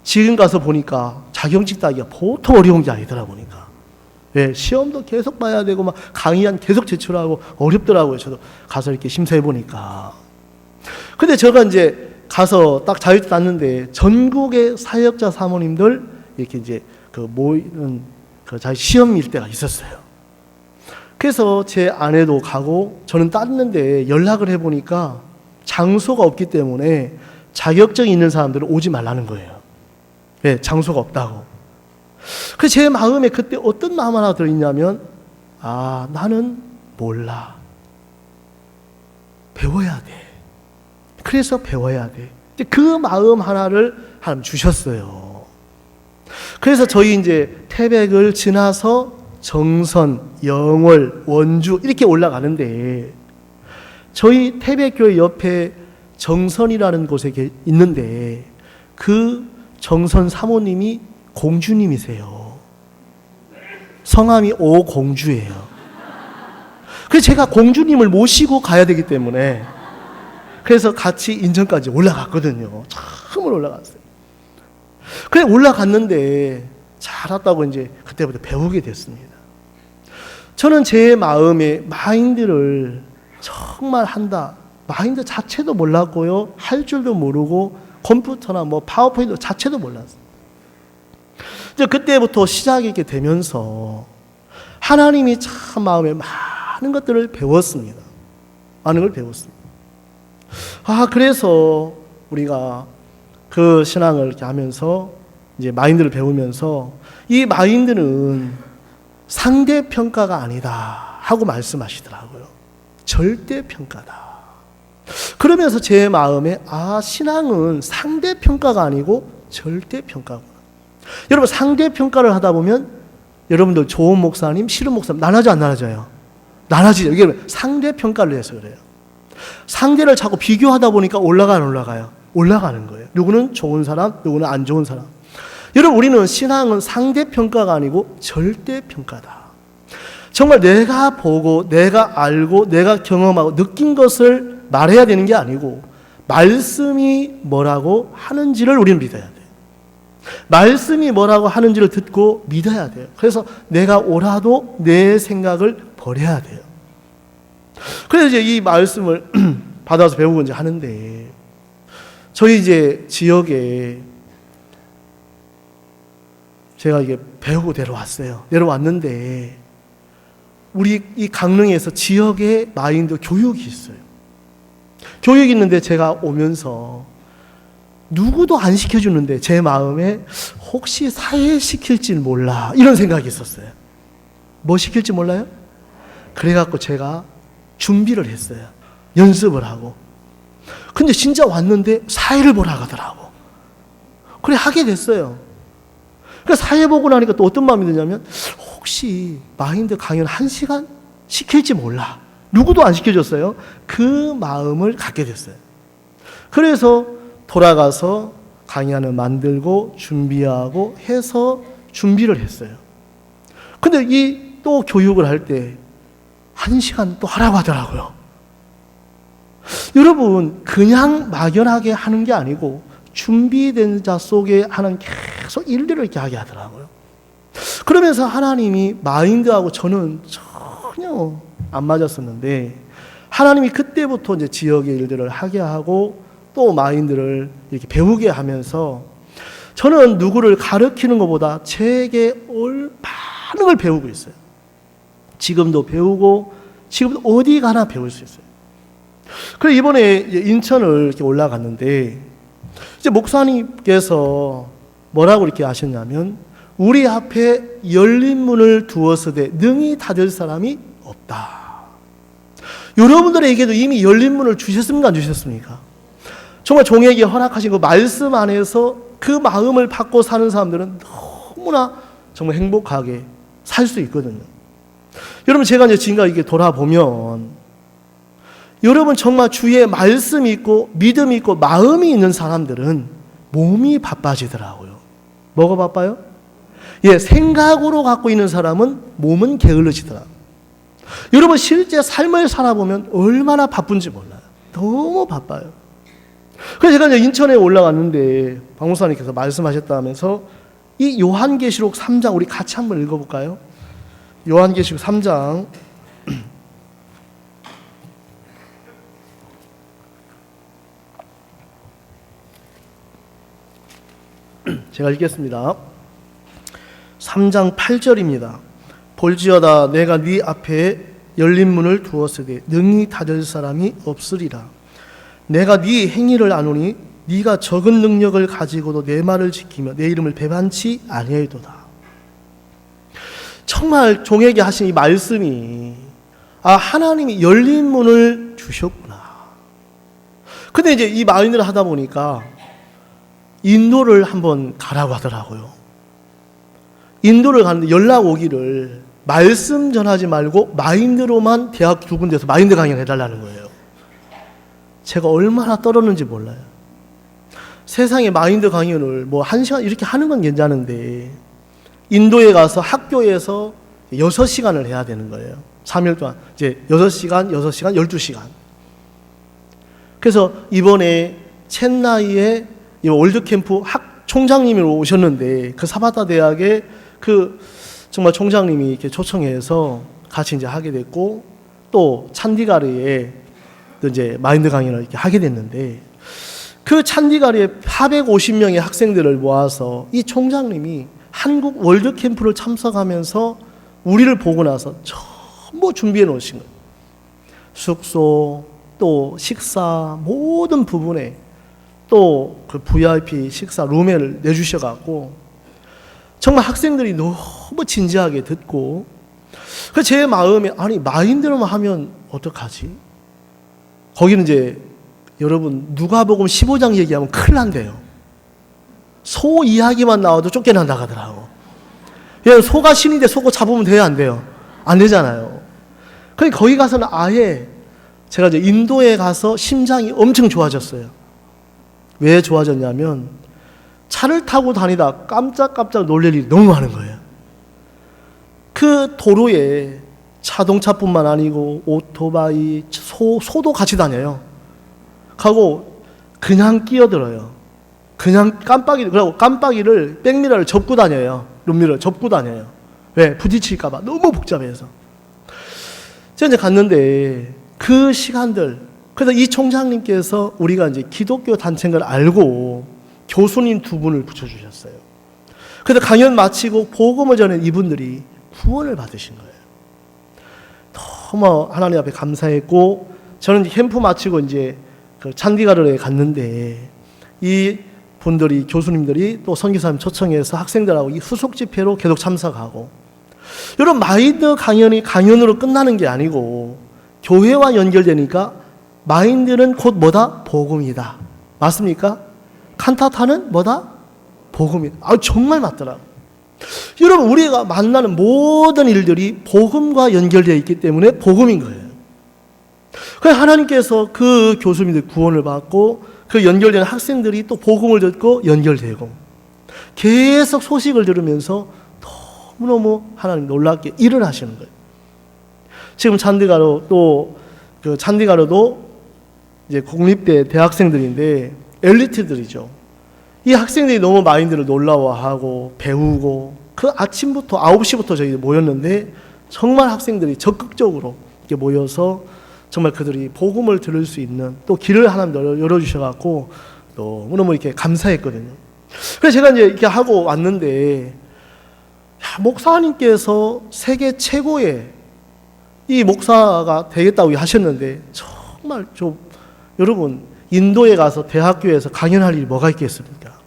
지금 가서 보니까 자격증 따기가 보통 어려운 게 아니더라 보니까. 예, 시험도 계속 봐야 되고 막 강의안 계속 제출하고 어렵더라고요. 저도 가서 이렇게 심사해 보니까. 근데 제가 이제 가서 딱 자격증 땄는데 전국의 사역자 사모님들 이렇게 이제 그 모이는 그 자기 시험일 때가 있었어요. 그래서 제 아내도 가고 저는 땄는데 연락을 해보니까 장소가 없기 때문에 자격증이 있는 사람들은 오지 말라는 거예요. 네, 장소가 없다고. 그래서 제 마음에 그때 어떤 마음 하나 들어있냐면 나는 몰라. 배워야 돼. 그래서 배워야 돼. 그 마음 하나를 하나님 주셨어요. 그래서 저희 이제 태백을 지나서 정선, 영월, 원주 이렇게 올라가는데 저희 태백교회 옆에 정선이라는 곳에 있는데 그 정선 사모님이 공주님이세요. 성함이 오공주예요. 그래서 제가 공주님을 모시고 가야 되기 때문에 그래서 같이 인천까지 올라갔거든요. 처음으로 올라갔어요. 그래 올라갔는데 잘했다고 이제 그때부터 배우게 됐습니다. 저는 제 마음에 마인드를 정말 한다. 마인드 자체도 몰랐고요. 할 줄도 모르고 컴퓨터나 뭐 파워포인트 자체도 몰랐어요. 이제 그때부터 시작이 되면서 하나님이 참 마음에 많은 것들을 배웠습니다. 많은 걸 배웠습니다. 그래서 우리가 그 신앙을 이렇게 하면서 이제 마인드를 배우면서 이 마인드는 상대평가가 아니다 하고 말씀하시더라고요. 절대평가다. 그러면서 제 마음에 신앙은 상대평가가 아니고 절대평가구나. 여러분 상대평가를 하다 보면 여러분들 좋은 목사님, 싫은 목사님 나눠져 안 나눠져요? 나눠지죠. 이게 상대평가를 해서 그래요. 상대를 자꾸 비교하다 보니까 올라가요? 올라가는 거예요. 누구는 좋은 사람, 누구는 안 좋은 사람. 여러분 우리는 신앙은 상대평가가 아니고 절대평가다. 정말 내가 보고 내가 알고 내가 경험하고 느낀 것을 말해야 되는 게 아니고 말씀이 뭐라고 하는지를 우리는 믿어야 돼요. 말씀이 뭐라고 하는지를 듣고 믿어야 돼요. 그래서 내가 옳아도 내 생각을 버려야 돼요. 그래서 이제 이 말씀을 받아서 배우고 이제 하는데 저희 이제 지역에 제가 이게 배우고 내려왔어요. 내려왔는데 우리 이 강릉에서 지역에 마인드 교육이 있어요. 교육이 있는데 제가 오면서 누구도 안 시켜주는데 제 마음에 혹시 사회 시킬지 몰라 이런 생각이 있었어요. 뭐 시킬지 몰라요? 그래갖고 제가 준비를 했어요. 연습을 하고. 근데 진짜 왔는데 사회를 보라고 하더라고. 그래 하게 됐어요. 그러니까 사회 보고 나니까 또 어떤 마음이 드냐면 혹시 마인드 강연 1시간 시킬지 몰라. 누구도 안 시켜줬어요. 그 마음을 갖게 됐어요. 그래서 돌아가서 강연을 만들고 준비하고 해서 준비를 했어요. 근데 이 또 교육을 할 때 1시간 또 하라고 하더라고요. 여러분 그냥 막연하게 하는 게 아니고 준비된 자 속에 하는 계속 일들을 이렇게 하게 하더라고요. 그러면서 하나님이 마인드하고 저는 전혀 안 맞았었는데 하나님이 그때부터 이제 지역의 일들을 하게 하고 또 마인드를 이렇게 배우게 하면서 저는 누구를 가르치는 것보다 제게 많은 걸 배우고 있어요. 지금도 배우고 지금도 어디 가나 배울 수 있어요. 그래 이번에 이제 인천을 이렇게 올라갔는데 이제 목사님께서 뭐라고 이렇게 하셨냐면 우리 앞에 열린 문을 두었으되 능히 닫을 사람이 없다. 여러분들에게도 이미 열린 문을 주셨습니까? 안 주셨습니까? 정말 종에게 허락하신 그 말씀 안에서 그 마음을 받고 사는 사람들은 너무나 정말 행복하게 살 수 있거든요. 여러분 제가 이제 지금까지 이렇게 돌아보면 여러분 정말 주의 말씀이 있고 믿음이 있고 마음이 있는 사람들은 몸이 바빠지더라고요. 뭐가 바빠요? 생각으로 갖고 있는 사람은 몸은 게을러지더라고요. 여러분 실제 삶을 살아보면 얼마나 바쁜지 몰라요. 너무 바빠요. 그래서 제가 이제 인천에 올라갔는데 박 목사님께서 말씀하셨다면서 이 요한계시록 3장 우리 같이 한번 읽어볼까요? 요한계시록 3장 제가 읽겠습니다. 3장 8절입니다. 볼지어다 내가 네 앞에 열린 문을 두었으되 능히 닫을 사람이 없으리라. 내가 네 행위를 아노니 네가 적은 능력을 가지고도 내 말을 지키며 내 이름을 배반치 아니하도다. 정말 종에게 하신 이 말씀이 하나님이 열린 문을 주셨구나. 근데 이제 이 마인드를 하다 보니까 인도를 한번 가라고 하더라고요. 인도를 가는데 연락 오기를 말씀 전하지 말고 마인드로만 대학 두 군데서 마인드 강연을 해달라는 거예요. 제가 얼마나 떨었는지 몰라요. 세상에 마인드 강연을 뭐 1시간 이렇게 하는 건 괜찮은데 인도에 가서 학교에서 6시간을 해야 되는 거예요. 3일 동안 이제 6시간, 12시간. 그래서 이번에 첸나이에 월드캠프 총장님이 오셨는데 그 사바타 대학에 그 정말 총장님이 이렇게 초청해서 같이 이제 하게 됐고 또 찬디가르에 또 이제 마인드 강연을 이렇게 하게 됐는데 그 찬디가르에 450명의 학생들을 모아서 이 총장님이 한국 월드캠프를 참석하면서 우리를 보고 나서 전부 준비해 놓으신 거예요. 숙소 또 식사 모든 부분에 또 그 VIP 식사 룸을 내주셔갖고 정말 학생들이 너무 진지하게 듣고 그 제 마음에 아니 마인드로만 하면 어떡하지? 거기는 이제 여러분 누가복음 15장 얘기하면 큰일 난대요. 소 이야기만 나와도 쫓겨난다 하더라고. 소가 신인데 소고 잡으면 돼요 안 돼요? 안 되잖아요. 그러니까 거기 가서는 아예 제가 이제 인도에 가서 심장이 엄청 좋아졌어요. 왜 좋아졌냐면 차를 타고 다니다 깜짝깜짝 놀랄 일이 너무 많은 거예요. 그 도로에 자동차뿐만 아니고 오토바이, 소도 같이 다녀요. 하고 그냥 끼어들어요. 그냥 그리고 깜빡이를 백미러를 접고 다녀요. 룸미러를 접고 다녀요. 왜? 부딪힐까봐 너무 복잡해서. 제가 이제 갔는데 그 시간들 그래서 이 총장님께서 우리가 이제 기독교 단체인 걸 알고 교수님 2분을 붙여주셨어요. 그래서 강연 마치고 복음을 전한 이분들이 구원을 받으신 거예요. 너무 하나님 앞에 감사했고 저는 이제 캠프 마치고 이제 그 찬디가르에 갔는데 이 분들이 교수님들이 또 선교사님 초청해서 학생들하고 이 후속 집회로 계속 참석하고 여러분 마인드 강연이 강연으로 끝나는 게 아니고 교회와 연결되니까 마인드는 곧 뭐다? 복음이다. 맞습니까? 칸타타는 뭐다? 복음이다. 정말 맞더라. 여러분 우리가 만나는 모든 일들이 복음과 연결되어 있기 때문에 복음인 거예요. 그래서 하나님께서 그 교수님들 구원을 받고 그 연결된 학생들이 또 복음을 듣고 연결되고 계속 소식을 들으면서 너무너무 하나님 놀랍게 일을 하시는 거예요. 지금 찬디가르도 이제 공립대 대학생들인데 엘리트들이죠. 이 학생들이 너무 마인드를 놀라워하고 배우고 그 아침부터 9시부터 저희 모였는데 정말 학생들이 적극적으로 이렇게 모여서 정말 그들이 복음을 들을 수 있는 또 길을 하나님 열어주셔갖고 너무너무 이렇게 감사했거든요. 그래서 제가 이제 이렇게 하고 왔는데 목사님께서 세계 최고의 이 목사가 되겠다고 하셨는데 정말 좀 여러분, 인도에 가서 대학교에서 강연할 일이 뭐가 있겠습니까?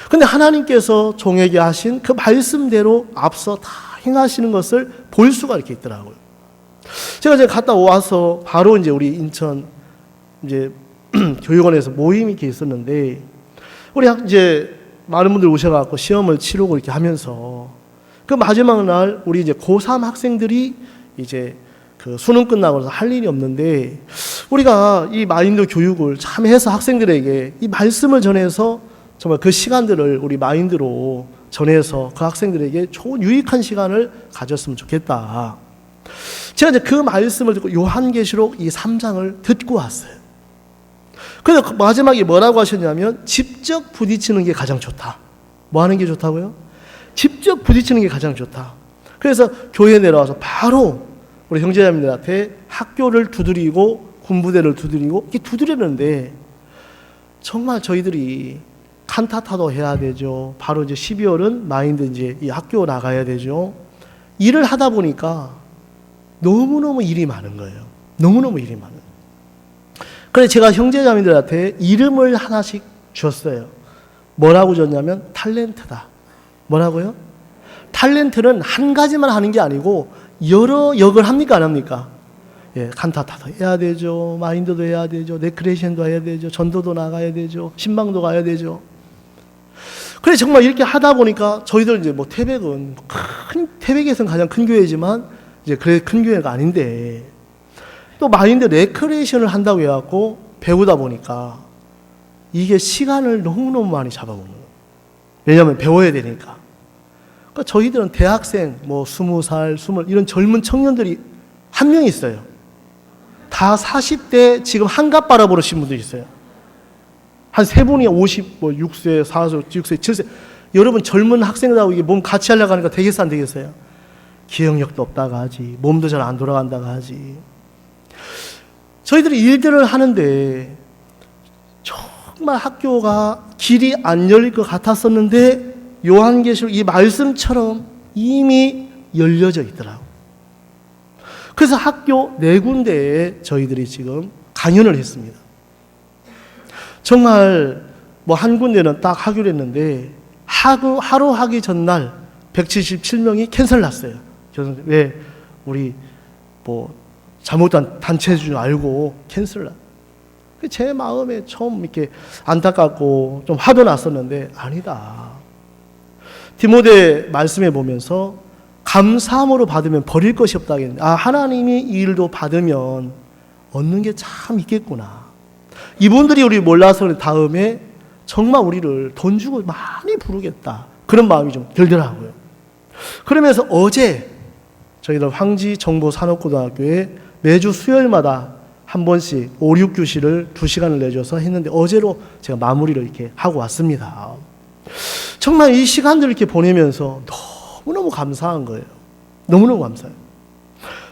근데 하나님께서 종에게 하신 그 말씀대로 앞서 다 행하시는 것을 볼 수가 이렇게 있더라고요. 제가 이제 갔다 와서 바로 이제 우리 인천 이제 교육원에서 모임이 이렇게 있었는데, 우리 이제 많은 분들 오셔갖고 시험을 치르고 이렇게 하면서 그 마지막 날 우리 이제 고3 학생들이 이제 그 수능 끝나고 나서 할 일이 없는데, 우리가 이 마인드 교육을 참 해서 학생들에게 이 말씀을 전해서 정말 그 시간들을 우리 마인드로 전해서 그 학생들에게 좋은 유익한 시간을 가졌으면 좋겠다. 제가 이제 그 말씀을 듣고 요한계시록 이 3장을 듣고 왔어요. 그래서 마지막에 뭐라고 하셨냐면, 직접 부딪히는 게 가장 좋다. 뭐 하는 게 좋다고요? 직접 부딪히는 게 가장 좋다. 그래서 교회에 내려와서 바로 우리 형제자매들한테 학교를 두드리고 군부대를 두드리고 이렇게 두드리는데, 정말 저희들이 칸타타도 해야 되죠. 바로 이제 12월은 마인드 이제 이 학교 나가야 되죠. 일을 하다 보니까 너무너무 일이 많은 거예요. 너무너무 일이 많아요. 그래서 제가 형제자매들한테 이름을 하나씩 줬어요. 뭐라고 줬냐면 탤런트다. 뭐라고요? 탤런트는 한 가지만 하는 게 아니고 여러 역을 합니까, 안 합니까? 예, 칸타타도 해야 되죠. 마인드도 해야 되죠. 레크레이션도 해야 되죠. 전도도 나가야 되죠. 신방도 가야 되죠. 그래 정말 이렇게 하다 보니까 저희들 이제 뭐 태백은 태백에서는 가장 큰 교회지만 이제 그래 큰 교회가 아닌데, 또 마인드 레크레이션을 한다고 해갖고 배우다 보니까 이게 시간을 너무너무 많이 잡아먹는 거예요. 왜냐하면 배워야 되니까. 그러니까 저희들은 대학생 뭐 20살, 20 이런 젊은 청년들이 한 명 있어요. 다 40대 지금 한갑 바라보신 분들이 있어요. 한 세 분이 56세, 4세, 6세, 7세. 여러분 젊은 학생들하고 이게 몸 같이 하려고 하니까 되겠어, 안 되겠어요? 기억력도 없다가 하지, 몸도 잘 안 돌아간다가 하지. 저희들이 일들을 하는데 정말 학교가 길이 안 열릴 것 같았었는데, 요한계시록 이 말씀처럼 이미 열려져 있더라고요. 그래서 학교 4군데에 저희들이 지금 강연을 했습니다. 정말 뭐 한 군데는 딱 하기로 했는데 하루 하기 전날 177명이 캔슬 났어요. 그래서 왜 우리 뭐 잘못한 단체인 줄 알고 캔슬 났어요. 제 마음에 처음 이렇게 안타깝고 좀 화도 났었는데, 아니다. 디모데 말씀해 보면서 감사함으로 받으면 버릴 것이 없다 하겠는데, 아, 하나님이 이 일도 받으면 얻는 게 참 있겠구나. 이분들이 우리 몰라서 다음에 정말 우리를 돈 주고 많이 부르겠다. 그런 마음이 좀 들더라고요. 그러면서 어제 저희들 황지 정보산업고등학교에 매주 수요일마다 한 번씩 5, 6교시를 2시간을 내줘서 했는데, 어제로 제가 마무리를 이렇게 하고 왔습니다. 정말 이 시간들을 이렇게 보내면서 너무너무 감사한 거예요. 너무너무 감사해요.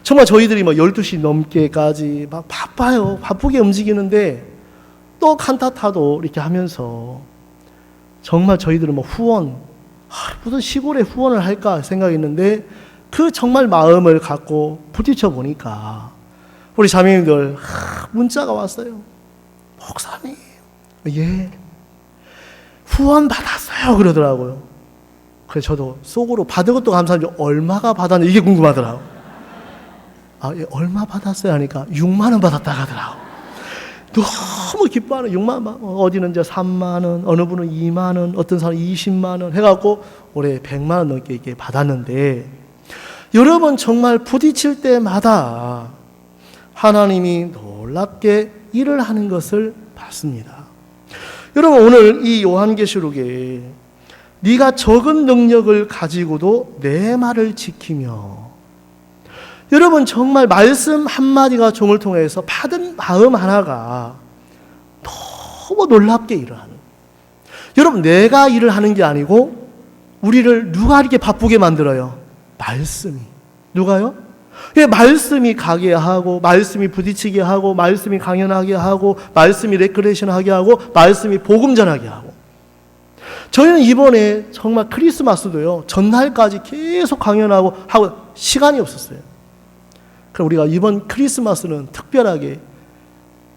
정말 저희들이 막 12시 넘게까지 막 바빠요. 바쁘게 움직이는데 또 칸타타도 이렇게 하면서 정말 저희들은 뭐 후원, 무슨 시골에 후원을 할까 생각했는데, 그 정말 마음을 갖고 부딪혀 보니까 우리 자매님들 문자가 왔어요. 목사님, 예, 후원 받았어요 그러더라고요. 그래서 저도 속으로 받은 것도 감사한데 얼마가 받았는지 이게 궁금하더라고요. 아, 예, 얼마 받았어요 하니까 6만 원 받았다 하더라고요. 너무 기뻐하는 6만 원, 어디는 이제 3만 원, 어느 분은 2만 원, 어떤 사람은 20만 원 해갖고 올해 100만 원 넘게 이렇게 받았는데, 여러분 정말 부딪힐 때마다 하나님이 놀랍게 일을 하는 것을 봤습니다. 여러분 오늘 이 요한계시록에 네가 적은 능력을 가지고도 내 말을 지키며, 여러분 정말 말씀 한마디가 종을 통해서 받은 마음 하나가 너무 놀랍게 일을 하는, 여러분 내가 일을 하는 게 아니고 우리를 누가 이렇게 바쁘게 만들어요? 말씀이. 누가요? 말씀이 가게 하고, 말씀이 부딪히게 하고, 말씀이 강연하게 하고, 말씀이 레크레이션 하게 하고, 말씀이 복음 전하게 하고. 저희는 이번에 정말 크리스마스도요, 전날까지 계속 강연하고 하고 시간이 없었어요. 그럼 우리가 이번 크리스마스는 특별하게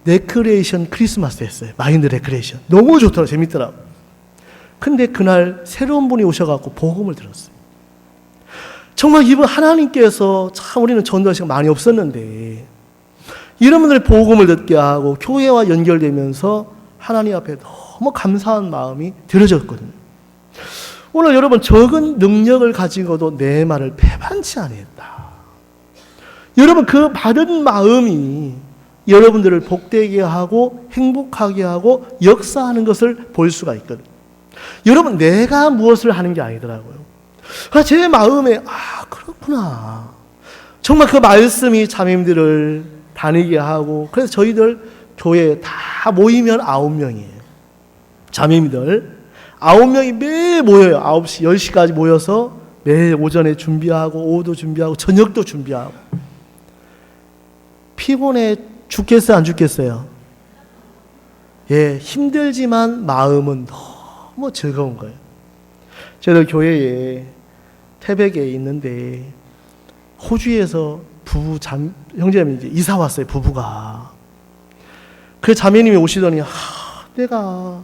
레크레이션 크리스마스 했어요. 마인드 레크레이션. 너무 좋더라고요. 재밌더라고요. 근데 그날 새로운 분이 오셔갖고 복음을 들었어요. 정말 이분 하나님께서 참 우리는 전도할 시간 많이 없었는데 이런 분들 복음을 듣게 하고 교회와 연결되면서 하나님 앞에 너무 감사한 마음이 들어졌거든요. 오늘 여러분 적은 능력을 가지고도 내 말을 배반치 아니했다. 여러분 그 받은 마음이 여러분들을 복되게 하고 행복하게 하고 역사하는 것을 볼 수가 있거든요. 여러분 내가 무엇을 하는 게 아니더라고요. 제 마음에 그렇구나. 정말 그 말씀이 자매님들을 다니게 하고 그래서 저희들 교회에 다 모이면 9명이에요. 자매님들 9명이 매일 모여요. 9시, 10시까지 모여서 매일 오전에 준비하고 오후도 준비하고 저녁도 준비하고 피곤해 죽겠어요? 안 죽겠어요? 예, 힘들지만 마음은 너무 즐거운 거예요. 저희들 교회에 태백에 있는데 호주에서 형제님이 이제 이사 왔어요. 부부가. 그 자매님이 오시더니 내가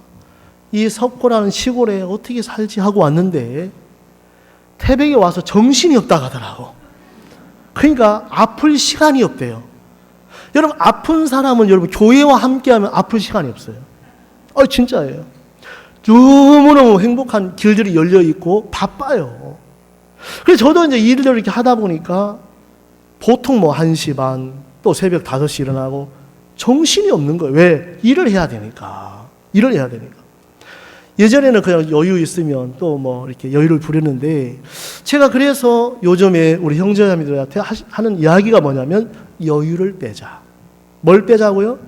이 석고라는 시골에 어떻게 살지 하고 왔는데 태백에 와서 정신이 없다 하더라고. 그러니까 아플 시간이 없대요. 여러분 아픈 사람은 여러분 교회와 함께하면 아플 시간이 없어요. 진짜예요. 너무너무 행복한 길들이 열려 있고 바빠요. 그래서 저도 이제 일을 이렇게 하다 보니까 보통 1시 반 또 새벽 5시 일어나고 정신이 없는 거예요. 왜? 일을 해야 되니까. 예전에는 그냥 여유 있으면 또 이렇게 여유를 부렸는데 제가 그래서 요즘에 우리 형제자매들한테 하는 이야기가 뭐냐면 여유를 빼자. 뭘 빼자고요?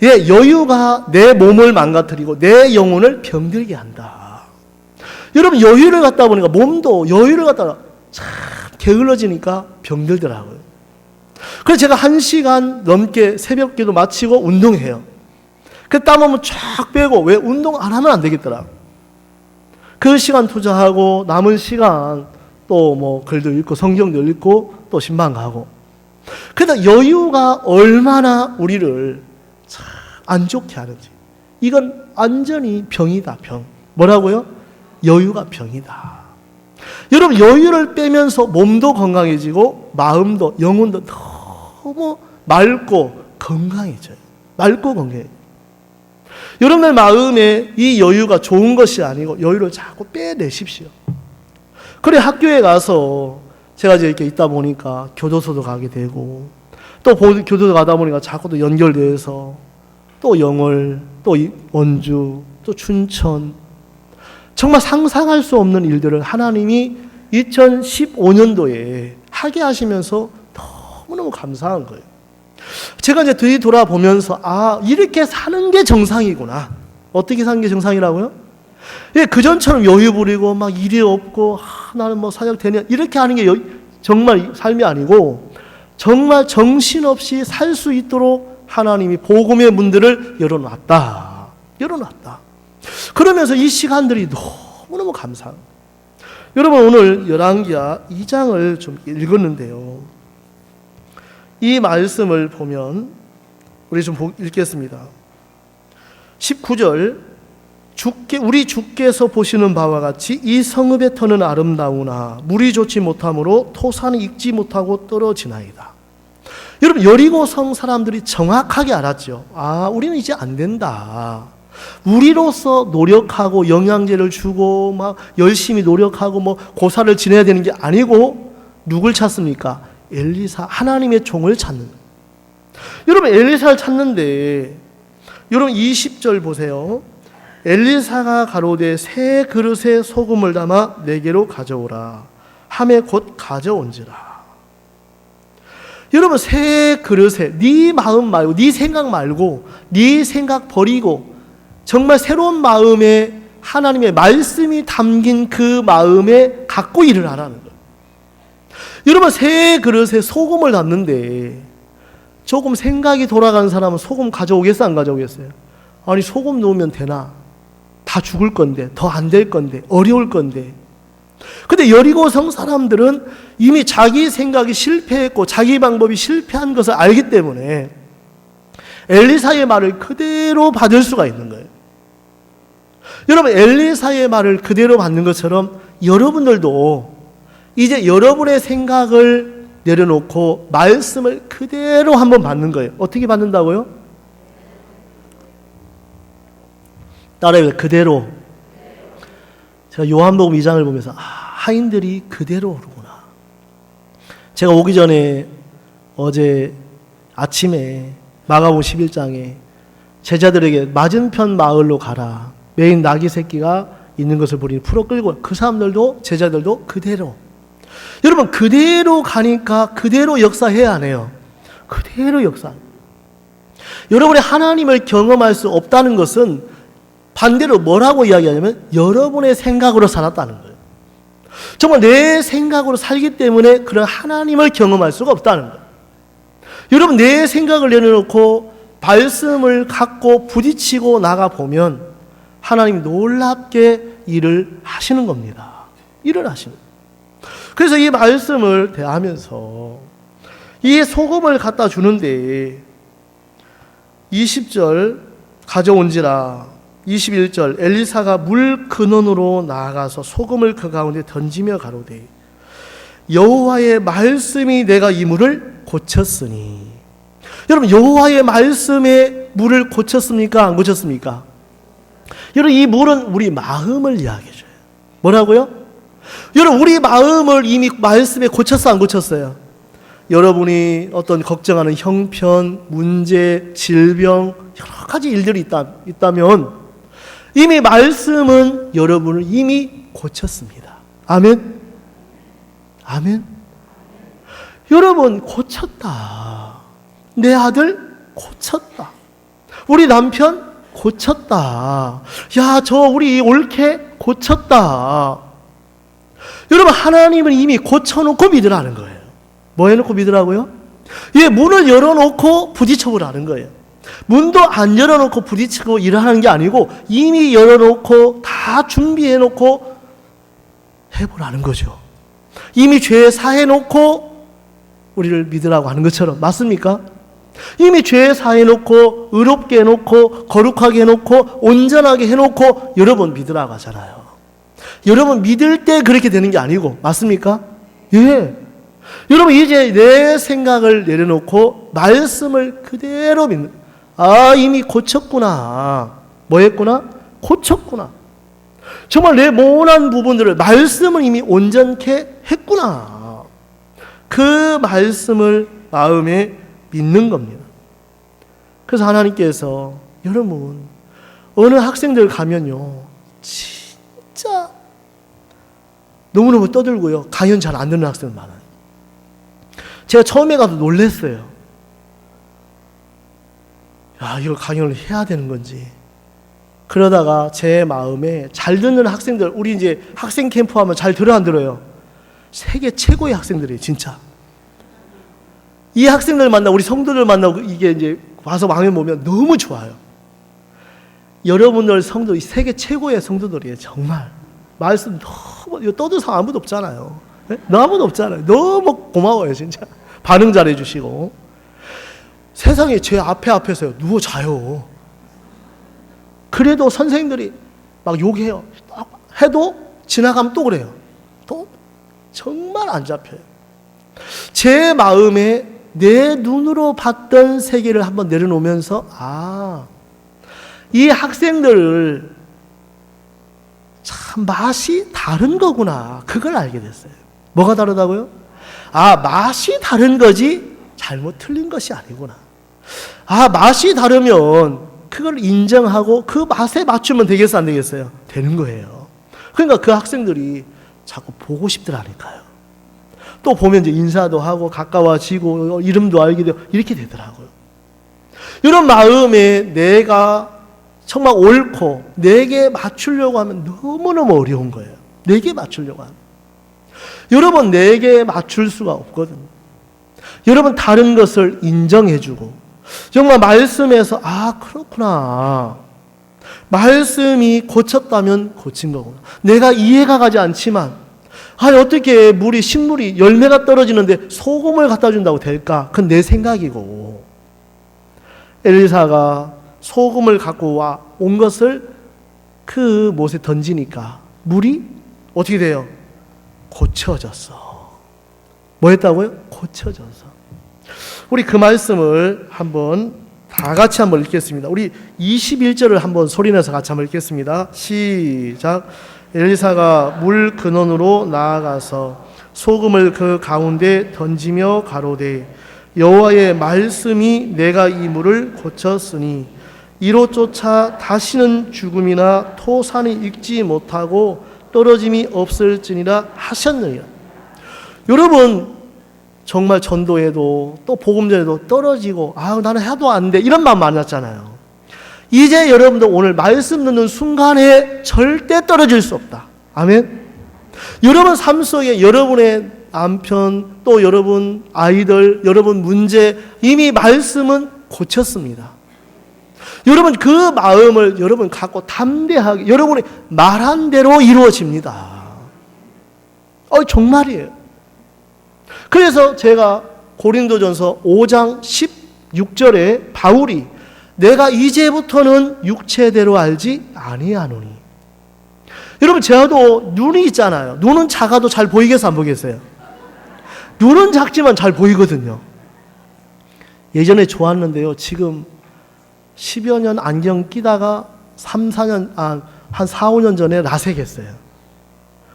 예, 여유가 내 몸을 망가뜨리고 내 영혼을 병들게 한다. 여러분 여유를 갖다 보니까 몸도 여유를 갖다가 참 게을러지니까 병들더라고요. 그래서 제가 1시간 넘게 새벽기도 마치고 운동해요. 그 땀 한번 쫙 빼고 왜 운동 안 하면 안 되겠더라. 그 시간 투자하고 남은 시간 또 글도 읽고 성경도 읽고 또 신방 가고. 그러다 여유가 얼마나 우리를 참 안 좋게 하는지. 이건 완전히 병이다, 병. 뭐라고요? 여유가 병이다. 여러분 여유를 빼면서 몸도 건강해지고 마음도 영혼도 너무 맑고 건강해져요. 맑고 건강해져요. 여러분의 마음에 이 여유가 좋은 것이 아니고 여유를 자꾸 빼내십시오. 그래 학교에 가서 제가 이제 이렇게 있다 보니까 교도소도 가게 되고 또 교도소 가다 보니까 자꾸 또 연결돼서 또 영월, 또 원주, 또 춘천 정말 상상할 수 없는 일들을 하나님이 2015년도에 하게 하시면서 너무너무 감사한 거예요. 제가 이제 뒤돌아보면서 이렇게 사는 게 정상이구나. 어떻게 사는 게 정상이라고요? 예, 그전처럼 여유 부리고 막 일이 없고 나는 사역 되냐 이렇게 하는 게 정말 삶이 아니고 정말 정신없이 살 수 있도록 하나님이 복음의 문들을 열어놨다. 그러면서 이 시간들이 너무너무 감사합니다. 여러분 오늘 열왕기하 2장을 좀 읽었는데요. 이 말씀을 보면 우리 좀 읽겠습니다. 19절 우리 주께서 보시는 바와 같이 이 성읍의 터는 아름다우나 물이 좋지 못하므로 토산이 익지 못하고 떨어지나이다. 여러분 여리고 성 사람들이 정확하게 알았죠. 우리는 이제 안 된다. 우리로서 노력하고 영양제를 주고 막 열심히 노력하고 고사를 지내야 되는 게 아니고 누굴 찾습니까? 엘리사, 하나님의 종을 찾는 거예요. 여러분 엘리사를 찾는데 여러분 20절 보세요. 엘리사가 가로되 새 그릇에 소금을 담아 내게로 가져오라 하매 곧 가져온지라. 여러분 새 그릇에 네 마음 말고 네 생각 말고 네 생각 버리고 정말 새로운 마음에 하나님의 말씀이 담긴 그 마음에 갖고 일을 하라는 거예요. 여러분 새 그릇에 소금을 담는데 조금 생각이 돌아간 사람은 소금 가져오겠어 안 가져오겠어요? 아니 소금 넣으면 되나? 다 죽을 건데 더 안 될 건데 어려울 건데. 근데 여리고성 사람들은 이미 자기 생각이 실패했고 자기 방법이 실패한 것을 알기 때문에 엘리사의 말을 그대로 받을 수가 있는 거예요. 여러분, 엘리사의 말을 그대로 받는 것처럼 여러분들도 이제 여러분의 생각을 내려놓고 말씀을 그대로 한번 받는 거예요. 어떻게 받는다고요? 따라해요. 그대로. 제가 요한복음 2장을 보면서 하인들이 그대로 오르구나. 제가 오기 전에 어제 아침에 마가복음 11장에 제자들에게 맞은편 마을로 가라. 매인 나귀 새끼가 있는 것을 보니 풀어 끌고, 그 사람들도 제자들도 그대로. 여러분, 그대로 가니까 그대로 역사해야 하네요. 그대로 역사. 여러분이 하나님을 경험할 수 없다는 것은 반대로 뭐라고 이야기하냐면 여러분의 생각으로 살았다는 거예요. 정말 내 생각으로 살기 때문에 그런 하나님을 경험할 수가 없다는 거예요. 여러분, 내 생각을 내려놓고 말씀을 갖고 부딪히고 나가보면 하나님이 놀랍게 일을 하시는 겁니다. 일을 하시는 거예요. 그래서 이 말씀을 대하면서 이 소금을 갖다 주는데 20절 가져온지라 21절 엘리사가 물 근원으로 나아가서 소금을 그 가운데 던지며 가로되 여호와의 말씀이 내가 이 물을 고쳤으니. 여러분, 여호와의 말씀에 물을 고쳤습니까? 안 고쳤습니까? 여러분, 이 물은 우리 마음을 이야기해줘요. 뭐라고요? 여러분, 우리 마음을 이미 말씀에 고쳤어, 안 고쳤어요? 여러분이 어떤 걱정하는 형편, 문제, 질병, 여러 가지 일들이 있다면 이미 말씀은 여러분을 이미 고쳤습니다. 아멘? 아멘? 여러분, 고쳤다. 내 아들 고쳤다. 우리 남편 고쳤다. 야, 저 우리 올케 고쳤다. 여러분, 하나님은 이미 고쳐놓고 믿으라는 거예요. 뭐 해놓고 믿으라고요? 예, 문을 열어놓고 부딪혀보라는 거예요. 문도 안 열어놓고 부딪히고 일하는 게 아니고 이미 열어놓고 다 준비해놓고 해보라는 거죠. 이미 죄 사해놓고 우리를 믿으라고 하는 것처럼. 맞습니까? 이미 죄 사해놓고 의롭게 해놓고 거룩하게 해놓고 온전하게 해놓고 여러분 믿으라고 하잖아요. 여러분 믿을 때 그렇게 되는 게 아니고. 맞습니까? 예. 여러분, 이제 내 생각을 내려놓고 말씀을 그대로 믿는. 이미 고쳤구나. 뭐 했구나? 고쳤구나. 정말 내 모난 부분들을 말씀을 이미 온전케 했구나. 그 말씀을 마음에 믿는 겁니다. 그래서 하나님께서 여러분, 어느 학생들 가면요, 진짜 너무너무 떠들고요, 강연 잘 안 듣는 학생들 많아요. 제가 처음에 가서 놀랐어요. 야, 이걸 강연을 해야 되는 건지. 그러다가 제 마음에 잘 듣는 학생들, 우리 이제 학생 캠프 하면 잘 들어 안 들어요? 세계 최고의 학생들이에요, 진짜. 이 학생들 만나고 우리 성도들 만나고 이게 이제 와서 강연 보면 너무 좋아요. 여러분들 성도, 이 세계 최고의 성도들이에요, 정말. 말씀 너무, 이거 떠들 사람 아무도 없잖아요. 네? 아무도 없잖아요. 너무 고마워요, 진짜. 반응 잘해주시고. 세상에 제 앞에서요, 누워 자요. 그래도 선생님들이 막 욕해요. 해도 지나가면 또 그래요. 또 정말 안 잡혀요. 제 마음에 내 눈으로 봤던 세계를 한번 내려놓으면서 이 학생들을 참 맛이 다른 거구나. 그걸 알게 됐어요. 뭐가 다르다고요? 맛이 다른 거지 잘못 틀린 것이 아니구나. 맛이 다르면 그걸 인정하고 그 맛에 맞추면 되겠어, 안 되겠어요? 되는 거예요. 그러니까 그 학생들이 자꾸 보고 싶더라니까요. 또 보면 이제 인사도 하고 가까워지고 이름도 알게 되고 이렇게 되더라고요. 이런 마음에 내가 정말 옳고 내게 맞추려고 하면 너무너무 어려운 거예요. 내게 맞추려고 하면. 여러분, 내게 맞출 수가 없거든요. 여러분, 다른 것을 인정해주고 정말 말씀에서 그렇구나. 말씀이 고쳤다면 고친 거구나. 내가 이해가 가지 않지만 어떻게 식물이 열매가 떨어지는데 소금을 갖다 준다고 될까? 그건 내 생각이고. 엘리사가 소금을 갖고 온 것을 그 못에 던지니까 물이 어떻게 돼요? 고쳐졌어. 뭐 했다고요? 고쳐져서. 우리 그 말씀을 한번 다 같이 한번 읽겠습니다. 우리 21절을 한번 소리내서 같이 한번 읽겠습니다. 시작. 엘리사가 물 근원으로 나아가서 소금을 그 가운데 던지며 가로되 여호와의 말씀이 내가 이 물을 고쳤으니 이로 쫓아 다시는 죽음이나 토산이 익지 못하고 떨어짐이 없을지니라 하셨느니라. 여러분, 정말 전도에도 또 복음전에도 떨어지고 나는 해도 안 돼 이런 마음 많았잖아요. 이제 여러분들 오늘 말씀 듣는 순간에 절대 떨어질 수 없다. 아멘. 여러분 삶 속에 여러분의 남편, 또 여러분 아이들, 여러분 문제 이미 말씀은 고쳤습니다. 여러분 그 마음을 여러분 갖고 담대하게 여러분이 말한 대로 이루어집니다. 정말이에요. 그래서 제가 고린도전서 5장 16절에 바울이 내가 이제부터는 육체대로 알지 아니하노니. 여러분 저도 눈이 있잖아요. 눈은 작아도 잘 보이겠어요, 안 보이겠어요? 눈은 작지만 잘 보이거든요. 예전에 좋았는데요. 지금 10여 년 안경 끼다가 3, 4년, 한 4, 5년 전에 라섹했어요.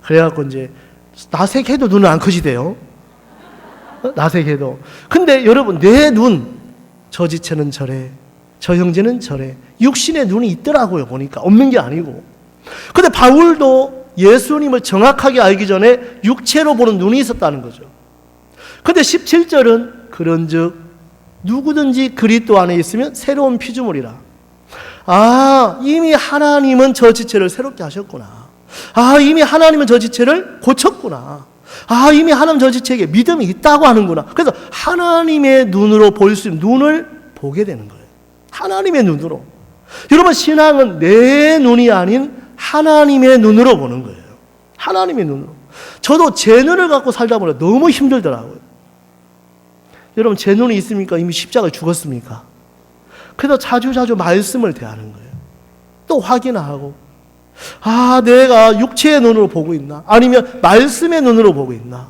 그래갖고 이제 라섹해도 눈은 안 커지대요. 라섹해도. 근데 여러분 내 눈, 저 지체는 저래, 저 형제는 저래. 육신에 눈이 있더라고요. 보니까 없는 게 아니고. 근데 바울도 예수님을 정확하게 알기 전에 육체로 보는 눈이 있었다는 거죠. 근데 17절은 그런즉 누구든지 그리스도 안에 있으면 새로운 피조물이라. 이미 하나님은 저 지체를 새롭게 하셨구나. 이미 하나님은 저 지체를 고쳤구나. 이미 하나님 저 지체에게 믿음이 있다고 하는구나. 그래서 하나님의 눈으로 볼 수 있는 눈을 보게 되는 거예요. 하나님의 눈으로. 여러분 신앙은 내 눈이 아닌 하나님의 눈으로 보는 거예요. 하나님의 눈으로. 저도 제 눈을 갖고 살다 보니 너무 힘들더라고요. 여러분 제 눈이 있습니까? 이미 십자가에 죽었습니까? 그래서 자주 말씀을 대하는 거예요. 또 확인하고 내가 육체의 눈으로 보고 있나? 아니면 말씀의 눈으로 보고 있나?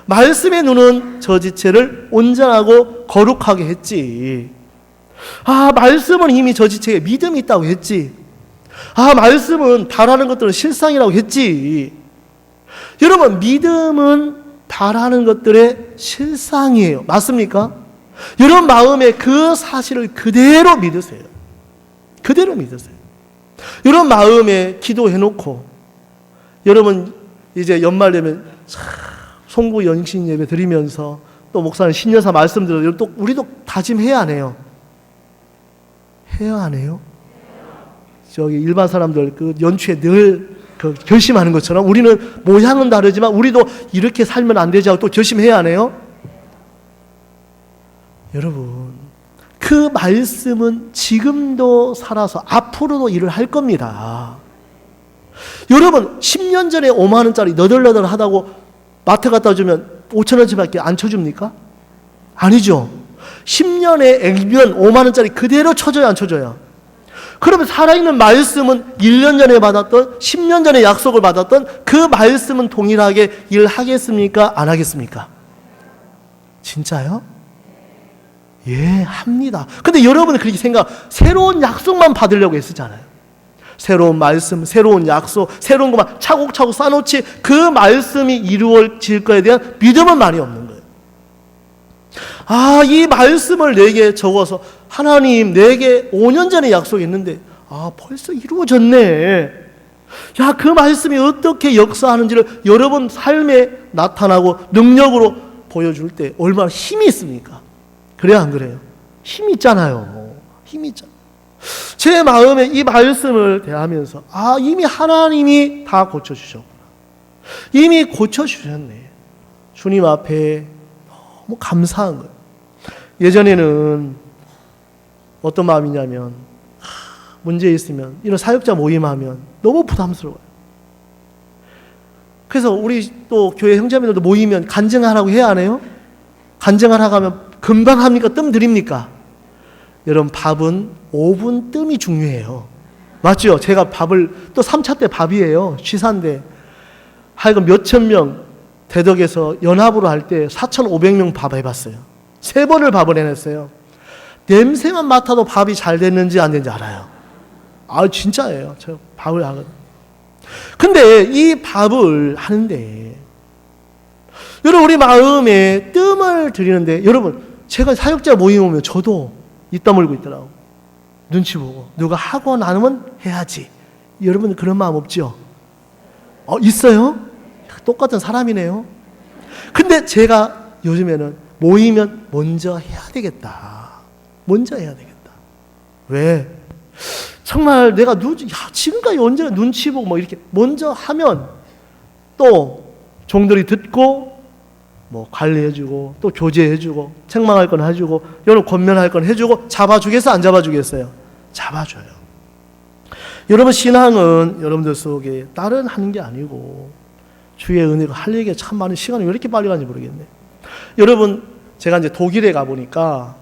말씀의 눈은 저 지체를 온전하고 거룩하게 했지. 말씀은 이미 저 지체에 믿음이 있다고 했지. 말씀은 바라는 것들은 실상이라고 했지. 여러분 믿음은 바라는 것들의 실상이에요. 맞습니까? 여러분 마음에 그 사실을 그대로 믿으세요. 그대로 믿으세요. 여러분 마음에 기도해놓고 여러분 이제 연말 되면 송구 연신 예배 드리면서 또 목사님 신여사 말씀 들어요. 또 우리도 다짐해야 안 해요? 해야 안 해요? 저기 일반 사람들 그 연초에 늘 그 결심하는 것처럼 우리는 모양은 다르지만 우리도 이렇게 살면 안 되지 하고 또 결심해야 안 해요? 여러분 그 말씀은 지금도 살아서 앞으로도 일을 할 겁니다. 여러분 10년 전에 5만 원짜리 너덜너덜 하다고 마트 갖다 주면 5천 원짜리밖에 안 쳐줍니까? 아니죠. 10년의 액면 5만 원짜리 그대로 쳐줘야 안 쳐줘야? 그러면 살아있는 말씀은 1년 전에 받았던 10년 전에 약속을 받았던 그 말씀은 동일하게 일하겠습니까? 안 하겠습니까? 진짜요? 예, 합니다. 근데 여러분은 그렇게 새로운 약속만 받으려고 애쓰잖아요. 새로운 말씀, 새로운 약속, 새로운 것만 차곡차곡 쌓아놓지 그 말씀이 이루어질 거에 대한 믿음은 많이 없는 거예요. 이 말씀을 내게 적어서 하나님 내게 5년 전에 약속했는데 벌써 이루어졌네. 그 말씀이 어떻게 역사하는지를 여러분 삶에 나타나고 능력으로 보여줄 때 얼마나 힘이 있습니까? 그래요, 안 그래요? 힘이 있잖아요. 힘이 있잖아요. 제 마음에 이 말씀을 대하면서 이미 하나님이 다 고쳐주셨구나. 이미 고쳐주셨네. 주님 앞에 너무 감사한 거예요. 예전에는 어떤 마음이냐면 문제 있으면 이런 사역자 모임하면 너무 부담스러워요. 그래서 우리 또 교회 형제님들도 모이면 간증하라고 해야 안 해요? 간증하라고 하면 금방 합니까? 뜸 들입니까? 여러분 밥은 5분 뜸이 중요해요. 맞죠? 제가 밥을 또 3차 때 밥이에요. 취사인데 하여간 몇천 명 대덕에서 연합으로 할 때 4,500명 밥 해봤어요. 3번을 밥을 해냈어요. 냄새만 맡아도 밥이 잘 됐는지 안 됐는지 알아요. 아 진짜예요. 저 밥을 하거든요. 근데 이 밥을 하는데 여러분 우리 마음에 뜸을 들이는데 여러분 제가 사역자 모임 오면 저도 입 다물고 있더라고. 눈치 보고 누가 하고 나면 해야지. 여러분 그런 마음 없죠? 있어요? 똑같은 사람이네요. 근데 제가 요즘에는 모이면 먼저 해야 되겠다. 먼저 해야 되겠다. 왜? 정말 내가 지금까지 언제나 눈치 보고 뭐 이렇게 먼저 하면 또 종들이 듣고 뭐 관리해주고 또 교제해주고 책망할 건 해주고 여러분 권면할 건 해주고 잡아주겠어 안 잡아주겠어요? 잡아줘요. 여러분 신앙은 여러분들 속에 다른 하는 게 아니고 주의 은혜가 할 얘기가 참 많은 시간이 왜 이렇게 빨리 가는지 모르겠네. 여러분 제가 이제 독일에 가보니까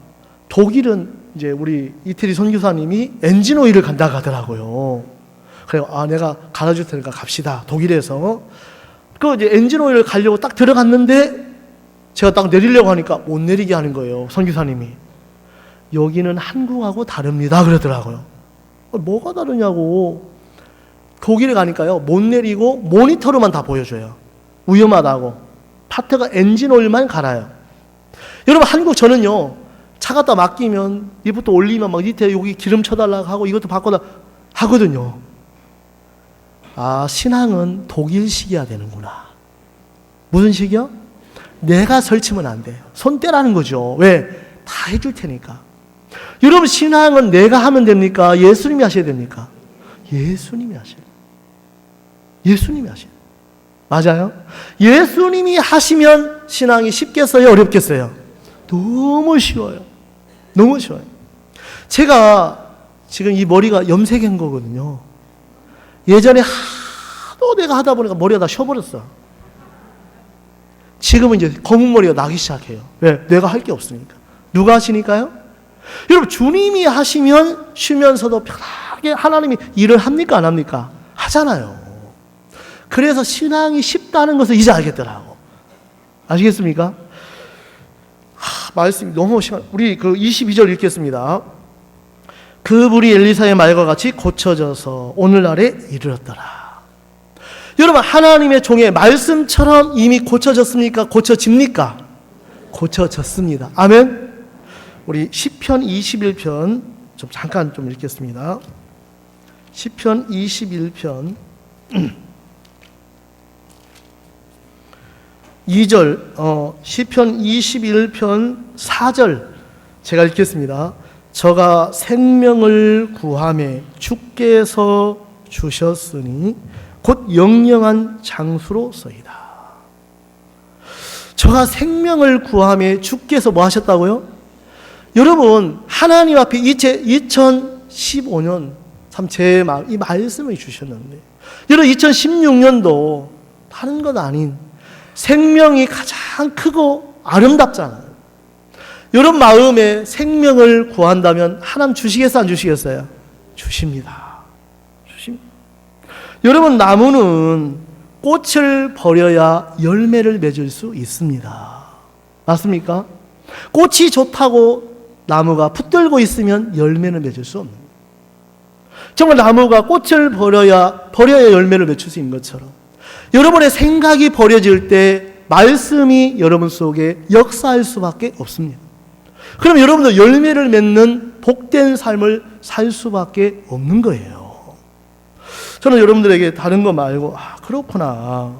독일은 이제 우리 이태리 선교사님이 엔진 오일을 간다 가더라고요. 그래요. 내가 갈아줄 테니까 갑시다. 독일에서. 그 이제 엔진 오일을 가려고 딱 들어갔는데 제가 딱 내리려고 하니까 못 내리게 하는 거예요. 선교사님이. 여기는 한국하고 다릅니다. 그러더라고요. 뭐가 다르냐고. 독일에 가니까요. 못 내리고 모니터로만 다 보여줘요. 위험하다고. 파트가 엔진 오일만 갈아요. 여러분 한국 저는요. 차 갖다 맡기면 이부터 올리면 막 밑에 여기 기름 쳐달라고 하고 이것도 바꿔다 하거든요. 신앙은 독일식이어야 되는구나. 무슨 식이요? 내가 설치면 안 돼. 손 떼라는 거죠. 왜? 다 해줄 테니까. 여러분 신앙은 내가 하면 됩니까? 예수님이 하셔야 됩니까? 예수님이 하셔야 돼요. 예수님이 하셔야 돼요. 맞아요? 예수님이 하시면 신앙이 쉽겠어요? 어렵겠어요? 너무 쉬워요. 너무 쉬워요. 제가 지금 이 머리가 염색한 거거든요. 예전에 하도 내가 하다 보니까 머리가 다 쉬어버렸어. 지금은 이제 검은 머리가 나기 시작해요. 왜? 내가 할 게 없으니까. 누가 하시니까요? 여러분 주님이 하시면 쉬면서도 편하게 하나님이 일을 합니까? 안 합니까? 하잖아요. 그래서 신앙이 쉽다는 것을 이제 알겠더라고. 아시겠습니까? 말씀이 너무 심한. 우리 그 22절 읽겠습니다. 그 불이 엘리사의 말과 같이 고쳐져서 오늘날에 이르렀더라. 여러분 하나님의 종의 말씀처럼 이미 고쳐졌습니까? 고쳐집니까? 고쳐졌습니다. 아멘. 우리 시편 21편 좀 잠깐 좀 읽겠습니다. 시편 21편 2절, 시편 21편 4절 제가 읽겠습니다. 저가 생명을 구하매 주께서 주셨으니 곧 영영한 장수로서이다. 저가 생명을 구하매 주께서 뭐 하셨다고요? 여러분 하나님 앞에 2015년 참 이 말씀을 주셨는데 여러분 2016년도 다른 것 아닌 생명이 가장 크고 아름답잖아요. 여러분 마음에 생명을 구한다면 하나님 주시겠어요? 안 주시겠어요? 주십니다. 주십니다. 여러분 나무는 꽃을 버려야 열매를 맺을 수 있습니다. 맞습니까? 꽃이 좋다고 나무가 붙들고 있으면 열매는 맺을 수 없는 거예요. 정말 나무가 꽃을 버려야 열매를 맺을 수 있는 것처럼 여러분의 생각이 버려질 때 말씀이 여러분 속에 역사할 수밖에 없습니다. 그럼 여러분도 열매를 맺는 복된 삶을 살 수밖에 없는 거예요. 저는 여러분들에게 다른 거 말고 그렇구나.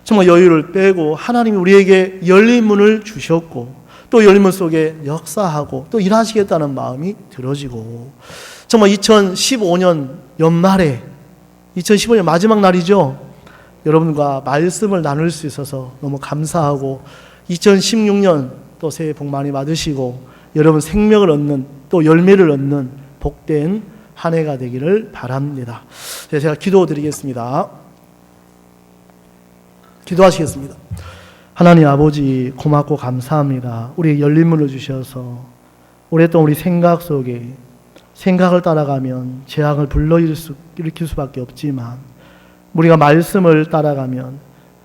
정말 여유를 빼고 하나님이 우리에게 열린 문을 주셨고 또 열린 문 속에 역사하고 또 일하시겠다는 마음이 들어지고 정말 2015년 연말에 2015년 마지막 날이죠. 여러분과 말씀을 나눌 수 있어서 너무 감사하고 2016년 또 새해 복 많이 받으시고 여러분 생명을 얻는 또 열매를 얻는 복된 한 해가 되기를 바랍니다. 제가 기도드리겠습니다. 기도하시겠습니다. 하나님 아버지 고맙고 감사합니다. 우리 열린 문을 주셔서 오랫동안 우리 생각 속에 생각을 따라가면 재앙을 불러일으킬 수밖에 없지만 우리가 말씀을 따라가면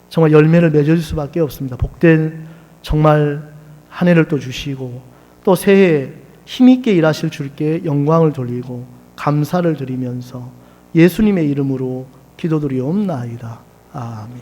정말 열매를 맺을 수밖에 없습니다. 복된 정말 한 해를 또 주시고 또 새해 힘있게 일하실 주께 영광을 돌리고 감사를 드리면서 예수님의 이름으로 기도드리옵나이다. 아멘.